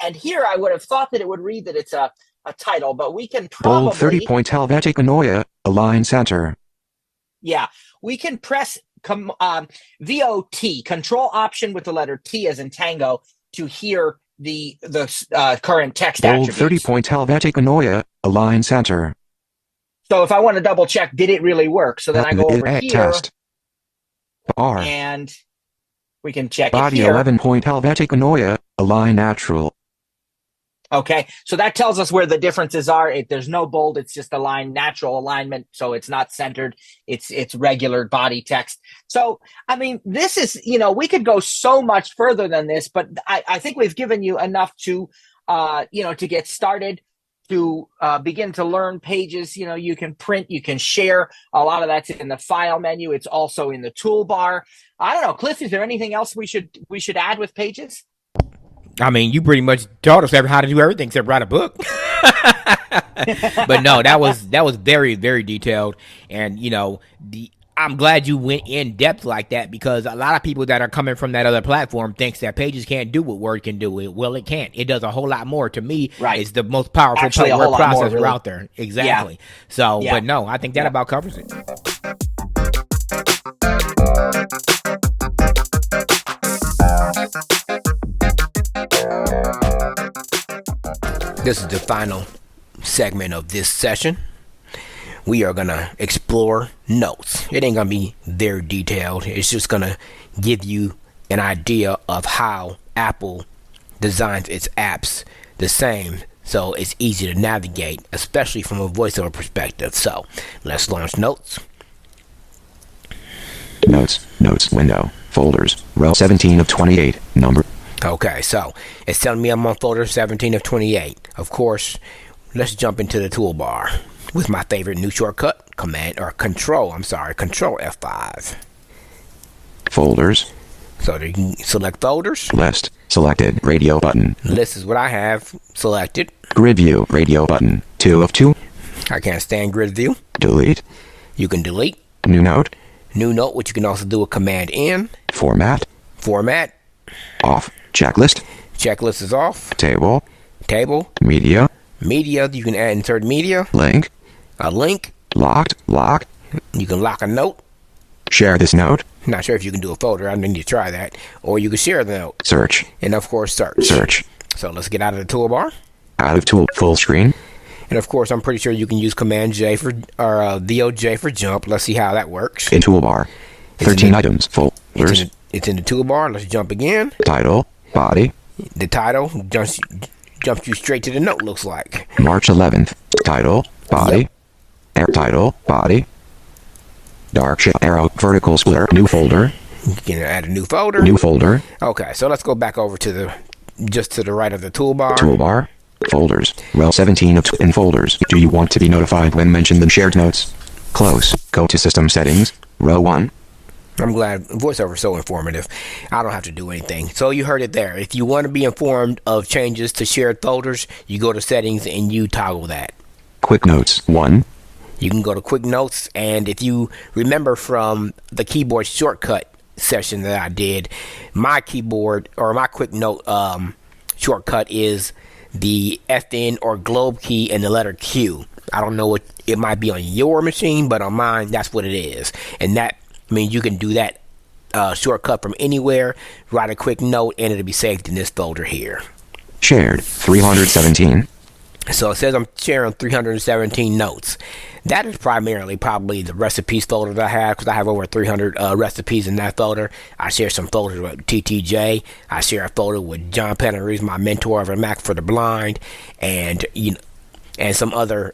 And here I would have thought that it would read that it's a title, but we can Bold probably, 30-point Helvetic Anoia, align center. yeah, we can press VOT, control option with the letter T as in tango, to hear the current text Bold attributes. 30-point Helvetic Anoia, align center. So if I want to double check, did it really work? So then I go over A here test. R. and we can check Body it here. 11-point Helvetic Anoia, align natural. Okay, so that tells us where the differences are. There's no bold, it's just aligned, natural alignment, so it's not centered. It's regular body text. So, I mean, this is, we could go so much further than this, but I think we've given you enough to, to get started, to begin to learn pages. You can print, you can share. A lot of that's in the file menu. It's also in the toolbar. I don't know, Cliff, is there anything else we should add with pages? I mean, you pretty much taught us how to do everything except write a book. But no, that was very, very detailed. And, I'm glad you went in depth like that, because a lot of people that are coming from that other platform thinks that Pages can't do what Word can do. Well, it can't. It does a whole lot more. To me, right. It's the most powerful Actually, word processor really. out there. Exactly. Yeah. So, yeah. But no, I think that about covers it. This is the final segment of this session. We are going to explore notes. It ain't going to be very detailed. It's just going to give you an idea of how Apple designs its apps the same, so it's easy to navigate, especially from a voiceover perspective. So let's launch notes. Notes window, folders, row 17 of 28, number. Okay, so it's telling me I'm on folder 17 of 28. Of course, let's jump into the toolbar with my favorite new shortcut, Control F5. Folders. So you can select folders. List, selected, radio button. List is what I have selected. Grid view, radio button, 2 of 2. I can't stand grid view. Delete. You can delete. New note. New note, which you can also do a command in. Format. Off. Checklist. Checklist is off. Table. Media. You can insert media. Link. A link. Lock. You can lock a note. Share this note. Not sure if you can do a folder. I need to try that. Or you can share the note. Search. And of course, search. So let's get out of the toolbar. Out of tool, full screen. And of course, I'm pretty sure you can use Command J or VOJ for jump. Let's see how that works. In toolbar. 13 items, folders. It's in the toolbar. Let's jump again. Title, body. The title jumps you straight to the note, looks like. March 11th. Title, body. Yep. Title, body. Dark shape arrow, vertical splitter, new folder. You can add a new folder. New folder. Okay, so let's go back over to just to the right of the toolbar. Folders. Row 17 of in folders. Do you want to be notified when mentioned in shared notes? Close. Go to System Settings, Row 1. I'm glad voiceover is so informative. I don't have to do anything. So you heard it there. If you want to be informed of changes to shared folders, you go to settings and you toggle that. Quick Notes 1. You can go to Quick Notes, and if you remember from the keyboard shortcut session that I did, my keyboard or my Quick Note shortcut is the FN or globe key and the letter Q. I don't know what it might be on your machine, but on mine, that's what it is. And that means you can do that shortcut from anywhere, write a quick note, and it'll be saved in this folder here. Shared 317. So it says I'm sharing 317 notes. That is probably the recipes folder that I have, because I have over 300 recipes in that folder. I share some folders with TTJ. I share a folder with John Panarese, my mentor over Mac for the Blind, and and some other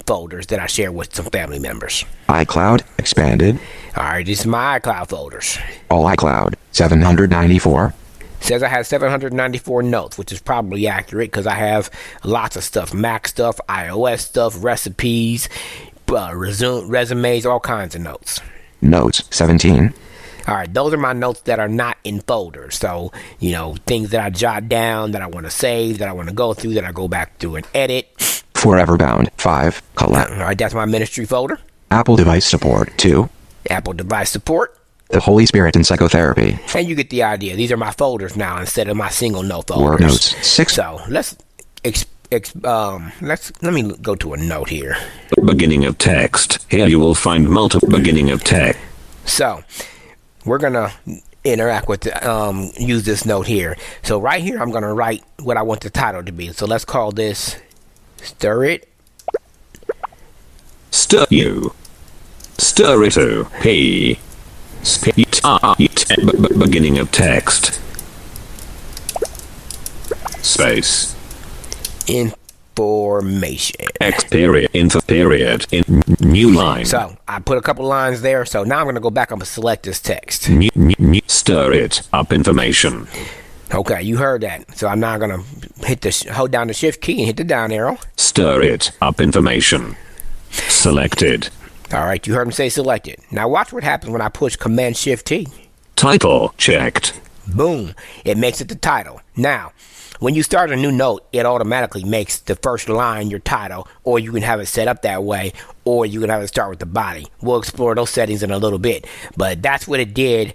folders that I share with some family members. iCloud expanded. All right, this is my iCloud folders. All iCloud 794. Says I have 794 notes, which is probably accurate because I have lots of stuff. Mac stuff, iOS stuff, recipes, resumes, all kinds of notes. Notes 17. All right, those are my notes that are not in folders. So, things that I jot down, that I want to save, that I want to go through, that I go back through and edit. Forever Bound 5. Collect. All right, that's my ministry folder. Apple Device Support 2. Apple device support. The Holy Spirit and Psychotherapy. And you get the idea. These are my folders now instead of my single note folders. Word Notes 6. So let me go to a note here. Beginning of text. Here you will find multiple beginning of text. So we're gonna interact with use this note here. So right here I'm gonna write what I want the title to be. So let's call this Stir It. Stir you. Stir it to P. Beginning of text. Space. Information. X period. Info period. In new line. So I put a couple lines there. So now I'm going to go back. I'm going to select this text. New, stir it up information. Okay, you heard that. So I'm now going to hold down the shift key and hit the down arrow. Stir it up information. Selected. All right, you heard him say selected. Now watch what happens when I push Command Shift T. Title checked. Boom, it makes it the title. Now, when you start a new note, it automatically makes the first line your title, or you can have it set up that way, or you can have it start with the body. We'll explore those settings in a little bit, but that's what it did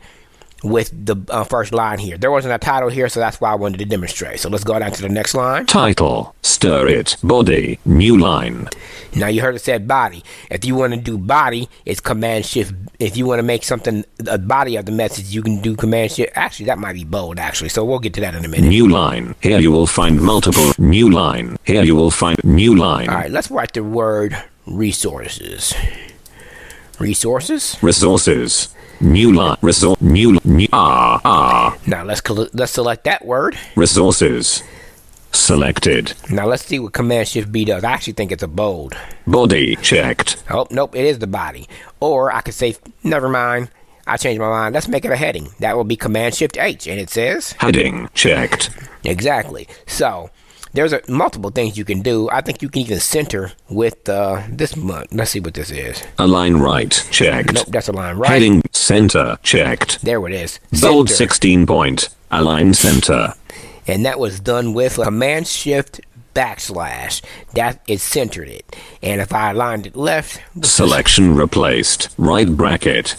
with the first line here. There wasn't a title here, so that's why I wanted to demonstrate. So let's go down to the next line. Title, stir it, body, new line. Now you heard it said body. If you want to do body, it's Command Shift. If you want to make something a body of the message, you can do Command Shift. Actually, that might be bold, actually. So we'll get to that in a minute. New line. Here you will find multiple new line. Here you will find new line. All right, let's write the word resources. Resources. Resources. New line. New. Now let's select that word. Resources. Selected. Now let's see what Command Shift B does. I actually think it's a bold. Body checked. Oh, nope, it is the body. Or I could say, never mind. I changed my mind. Let's make it a heading. That will be Command Shift H, and it says heading checked. Exactly. So there's multiple things you can do. I think you can even center with this month. Let's see what this is. Align right checked. Nope, that's align right. Heading center checked. There it is. Bold Center. 16 point. Align center. And that was done with Command Shift / that it centered it. And if I aligned it left, selection replaced. Right bracket.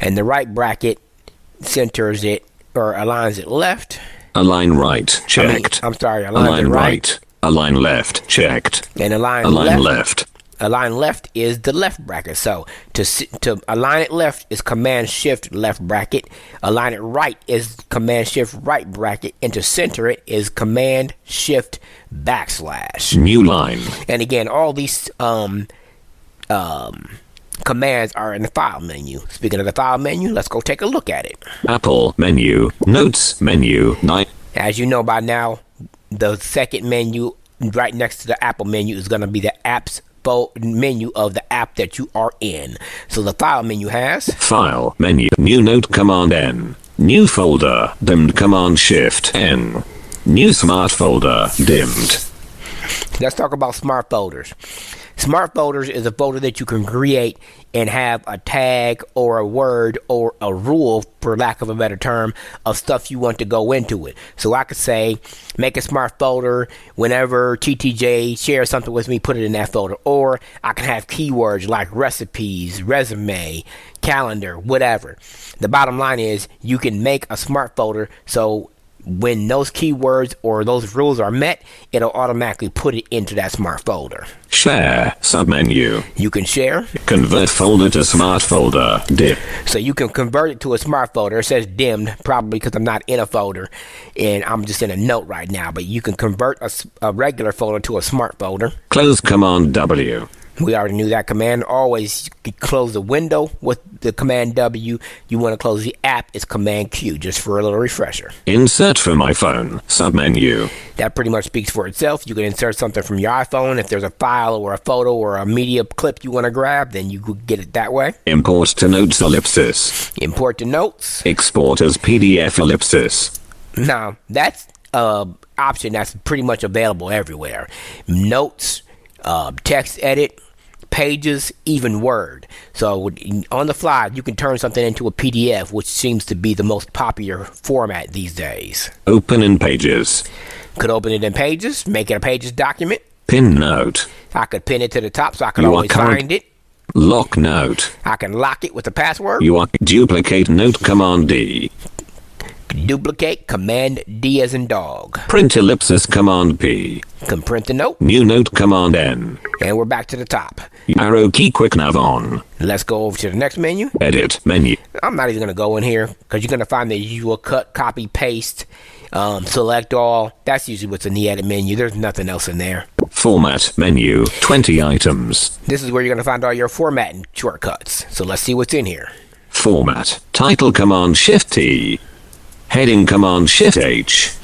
And the right bracket centers it or aligns it left. Align right checked. I'm sorry, align right. Align left checked. And align left. Align left is the left bracket. So to align it left is Command Shift left bracket. Align it right is Command Shift right bracket. And to center it is Command Shift / new line. And again, all these commands are in the file menu. Speaking of the file menu, let's go take a look at it. Apple menu, notes menu, As you know by now, the second menu right next to the Apple menu is going to be the apps menu of the app that you are in. So the file menu has file menu, new note command N, new folder dimmed command Shift N, new smart folder dimmed. Let's talk about smart folders. Smart folders is a folder that you can create and have a tag or a word or a rule, for lack of a better term, of stuff you want to go into it. So I could say, make a smart folder. Whenever TTJ shares something with me, put it in that folder. Or I can have keywords like recipes, resume, calendar, whatever. The bottom line is you can make a smart folder so when those keywords or those rules are met, it'll automatically put it into that smart folder. Share submenu. You can share. Convert folder to smart folder. Dim. So you can convert it to a smart folder. It says dimmed, probably because I'm not in a folder and I'm just in a note right now. But you can convert a regular folder to a smart folder. Close Command W. We already knew that command. Always close the window with the Command W. You want to close the app, it's Command Q, just for a little refresher. Insert from iPhone. Submenu. That pretty much speaks for itself. You can insert something from your iPhone. If there's a file or a photo or a media clip you want to grab, then you could get it that way. Import to notes ellipsis. Import to notes. Export as PDF ellipsis. Now, that's an option that's pretty much available everywhere. Notes, text edit, pages, even Word. So on the fly, you can turn something into a PDF, which seems to be the most popular format these days. Open in Pages. Could open it in Pages, make it a Pages document. Pin note. I could pin it to the top so I can always find it. Lock note. I can lock it with a password. You are duplicate note Command D. Duplicate Command D as in dog. Print ellipsis Command P. Can print the note. New note Command N. And we're back to the top. Arrow key quick nav on. Let's go over to the next menu. Edit menu. I'm not even going to go in here because you're going to find the usual cut, copy, paste, select all. That's usually what's in the edit menu. There's nothing else in there. Format menu. 20 items. This is where you're going to find all your formatting shortcuts. So let's see what's in here. Format. Title Command Shift T. Heading Command Shift H.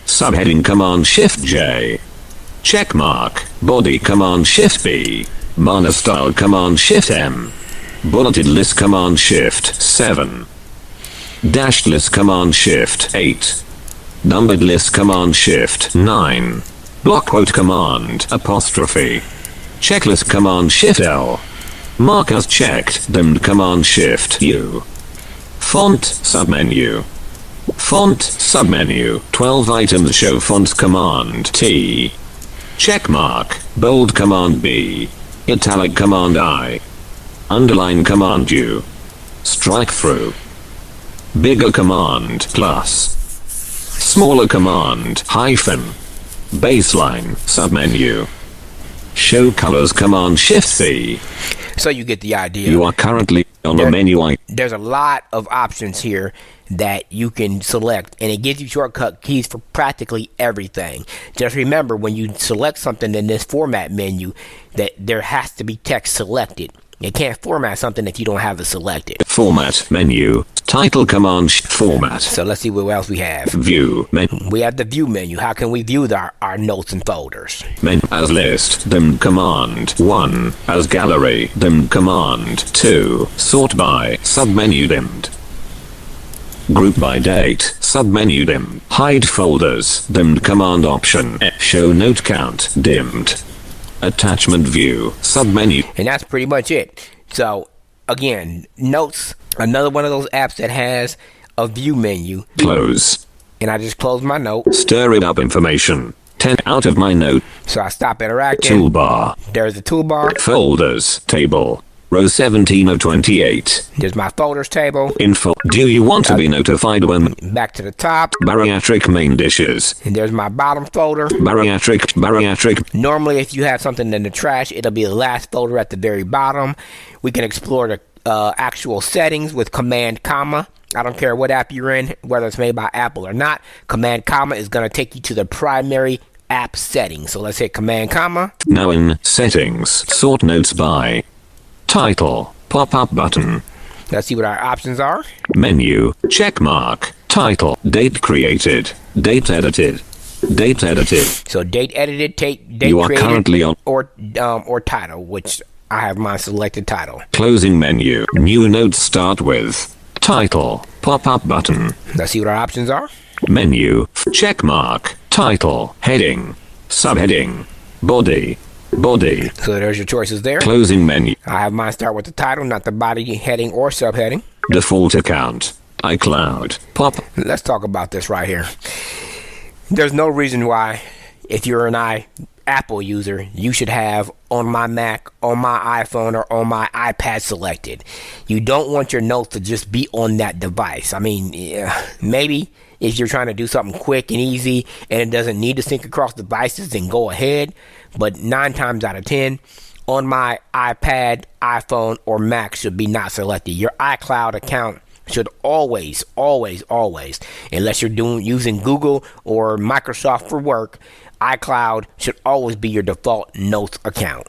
Subheading Command Shift J. Checkmark. Body Command Shift B. Banner Style Command Shift M. Bulleted List Command Shift 7. Dashed List Command Shift 8. Numbered List Command Shift 9. Block Quote Command Apostrophe. Checklist Command Shift L. Markers checked Dimmed Command Shift U. Font submenu. Font submenu. 12 items show fonts Command T. Checkmark. Bold Command B. Italic Command I. Underline Command U. Strike through. Bigger Command plus. Smaller Command hyphen. Baseline submenu. Show colors Command Shift C. So you get the idea. You are currently on the menu item. There's a lot of options here that you can select, and it gives you shortcut keys for practically everything. Just remember, when you select something in this format menu, that there has to be text selected. You can't format something if you don't have it selected. Format menu. Title Command Format. So let's see what else we have. View menu. We have the view menu. How can we view our notes and folders? Menu as list. Dimmed Command 1. As gallery. Dimmed Command 2. Sort by. Submenu dimmed. Group by date. Submenu dimmed. Hide folders. Dimmed Command Option. Show note count. Dimmed. Attachment view. Submenu. And that's pretty much it. So again, notes, another one of those apps that has a view menu. Close. And I just close my note. Stir it up information. 10 out of my note. So I stop interacting. Toolbar. There's the toolbar. Folders. Table. Row 17 of 28. There's my folders table. Info. Do you want to be notified when? Back to the top. Bariatric main dishes. And there's my bottom folder. Bariatric. Normally, if you have something in the trash, it'll be the last folder at the very bottom. We can explore the actual settings with Command comma. I don't care what app you're in, whether it's made by Apple or not. Command comma is going to take you to the primary app settings. So let's hit Command comma. Now in settings, sort notes by title, pop-up button. Let's see what our options are. Menu, checkmark, title, date created, date edited, date edited. So date edited, date you are created, currently on or title, which I have mine selected title. Closing menu, new notes start with title, pop-up button. Let's see what our options are. Menu, checkmark, title, heading, subheading, body, Body. So there's your choices there. Closing menu. I have mine start with the title, not the body heading or subheading. Default account. iCloud. Pop. Let's talk about this right here. There's no reason why, if you're an Apple user, you should have on my Mac, on my iPhone, or on my iPad selected. You don't want your notes to just be on that device. I mean, maybe if you're trying to do something quick and easy and it doesn't need to sync across devices, then go ahead. But 9 times out of 10, on my iPad, iPhone, or Mac should be not selected. Your iCloud account should always, unless you're using Google or Microsoft for work, iCloud should always be your default notes account.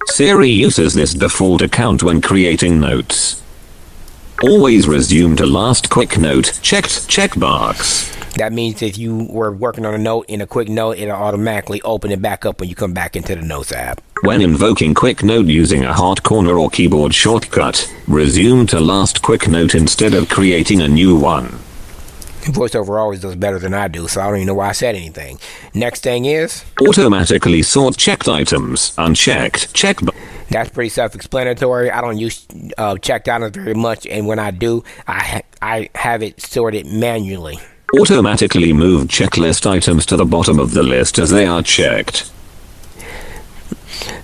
Siri uses this default account when creating notes. Always resume to last quick note checked checkbox. That means if you were working on a note in a quick note, it'll automatically open it back up when you come back into the Notes app. When invoking quick note using a hot corner or keyboard shortcut, resume to last quick note instead of creating a new one. VoiceOver always does better than I do, so I don't even know why I said anything. Next thing is automatically sort checked items, unchecked, That's pretty self-explanatory. I don't use checked items very much, and when I do, I have it sorted manually. Automatically move checklist items to the bottom of the list as they are checked.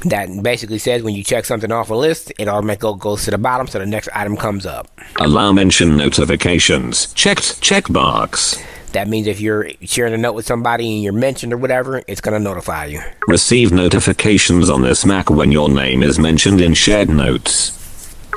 That basically says when you check something off a list, it automatically goes to the bottom so the next item comes up. Allow mention notifications. Checked checkbox. That means if you're sharing a note with somebody and you're mentioned or whatever, it's going to notify you. Receive notifications on this Mac when your name is mentioned in shared notes.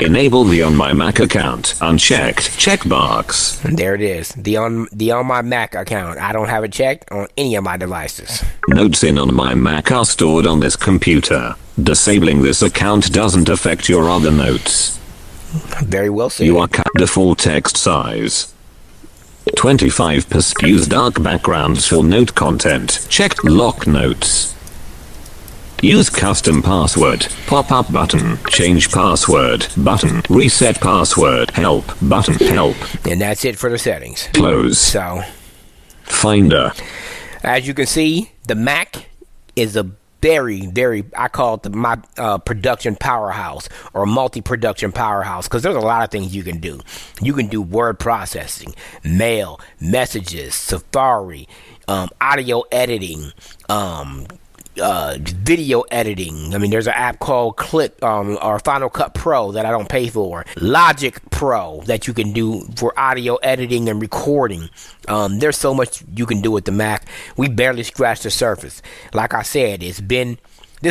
Enable the On My Mac account. Unchecked checkbox. And there it is. The on My Mac account. I don't have it checked on any of my devices. Notes in On My Mac are stored on this computer. Disabling this account doesn't affect your other notes. Very well said. You are default text size. 25%. Use dark backgrounds for note content. Checked lock notes. Use custom password, pop-up button, change password, button, reset password, help, button, help. And that's it for the settings. Close. So, Finder. As you can see, the Mac is a very, I call it my production powerhouse or multi-production powerhouse, because there's a lot of things you can do. You can do word processing, mail, messages, Safari, audio editing, video editing. I mean, there's an app called Clip or Final Cut Pro that I don't pay for. Logic Pro that you can do for audio editing and recording. There's so much you can do with the Mac. We barely scratched the surface. Like I said, this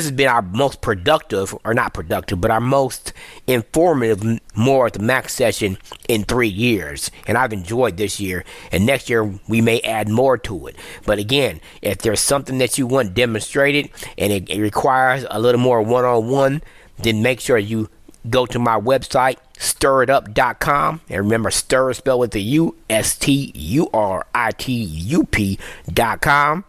has been our most productive, or not productive, but our most informative More at the Mac session in 3 years. And I've enjoyed this year. And next year, we may add more to it. But again, if there's something that you want demonstrated and it requires a little more one-on-one, then make sure you go to my website, stirritup.com. And remember, stir is spelled with the U, STURITUP.com.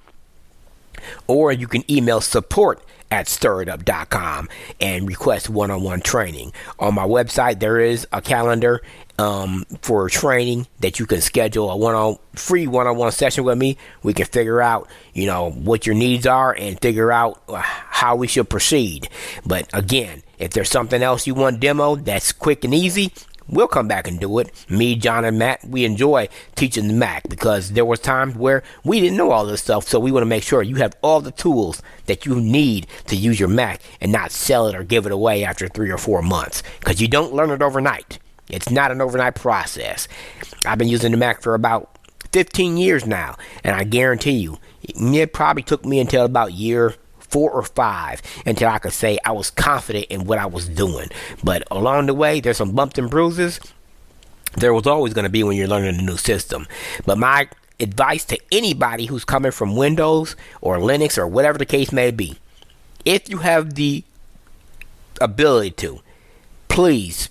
Or you can email support@stirritup.com and request one-on-one training. On my website, there is a calendar for training that you can schedule a free one-on-one session with me. We can figure out, what your needs are and figure out how we should proceed. But again, if there's something else you want demoed that's quick and easy, we'll come back and do it. Me, John, and Matt, we enjoy teaching the Mac because there was times where we didn't know all this stuff. So we want to make sure you have all the tools that you need to use your Mac and not sell it or give it away after 3 or 4 months, because you don't learn it overnight. It's not an overnight process. I've been using the Mac for about 15 years now, and I guarantee you, it probably took me until about year 4 or 5 until I could say I was confident in what I was doing. But along the way, there's some bumps and bruises. There was always going to be when you're learning a new system. But my advice to anybody who's coming from Windows or Linux or whatever the case may be, if you have the ability to, please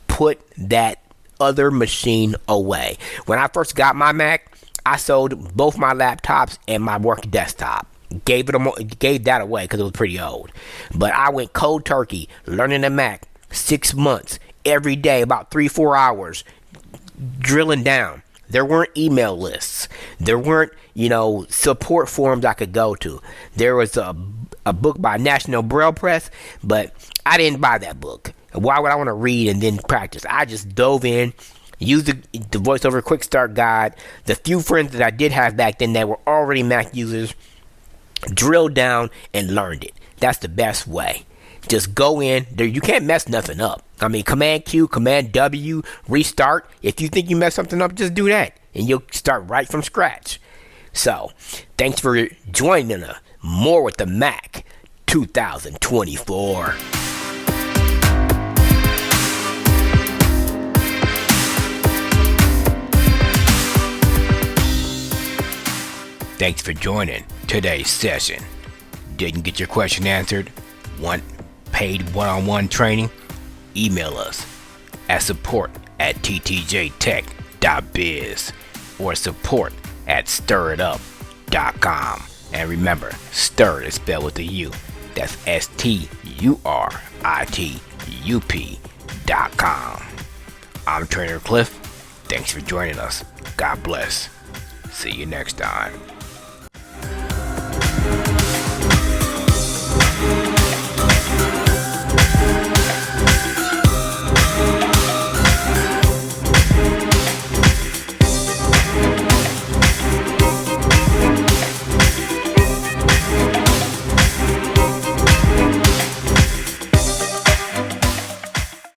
put that other machine away. When I first got my Mac, I sold both my laptops and my work desktop. Gave that away because it was pretty old. But I went cold turkey learning the Mac 6 months every day, about 3-4 hours, drilling down. There weren't email lists. There weren't, support forums I could go to. There was a book by National Braille Press, but I didn't buy that book. Why would I want to read and then practice? I just dove in, used the VoiceOver Quick Start Guide. The few friends that I did have back then that were already Mac users, drilled down and learned it. That's the best way. Just go in there. You can't mess nothing up. I mean, Command Q, Command W, restart. If you think you messed something up, just do that, and you'll start right from scratch. So, thanks for joining us. More with the Mac 2024. Thanks for joining today's session. Didn't get your question answered? Want paid one-on-one training? Email us at support@ttjtech.biz or support@stiritup.com. And remember, stir is spelled with a U. That's STURITUP.com. I'm Trainer Cliff. Thanks for joining us. God bless. See you next time.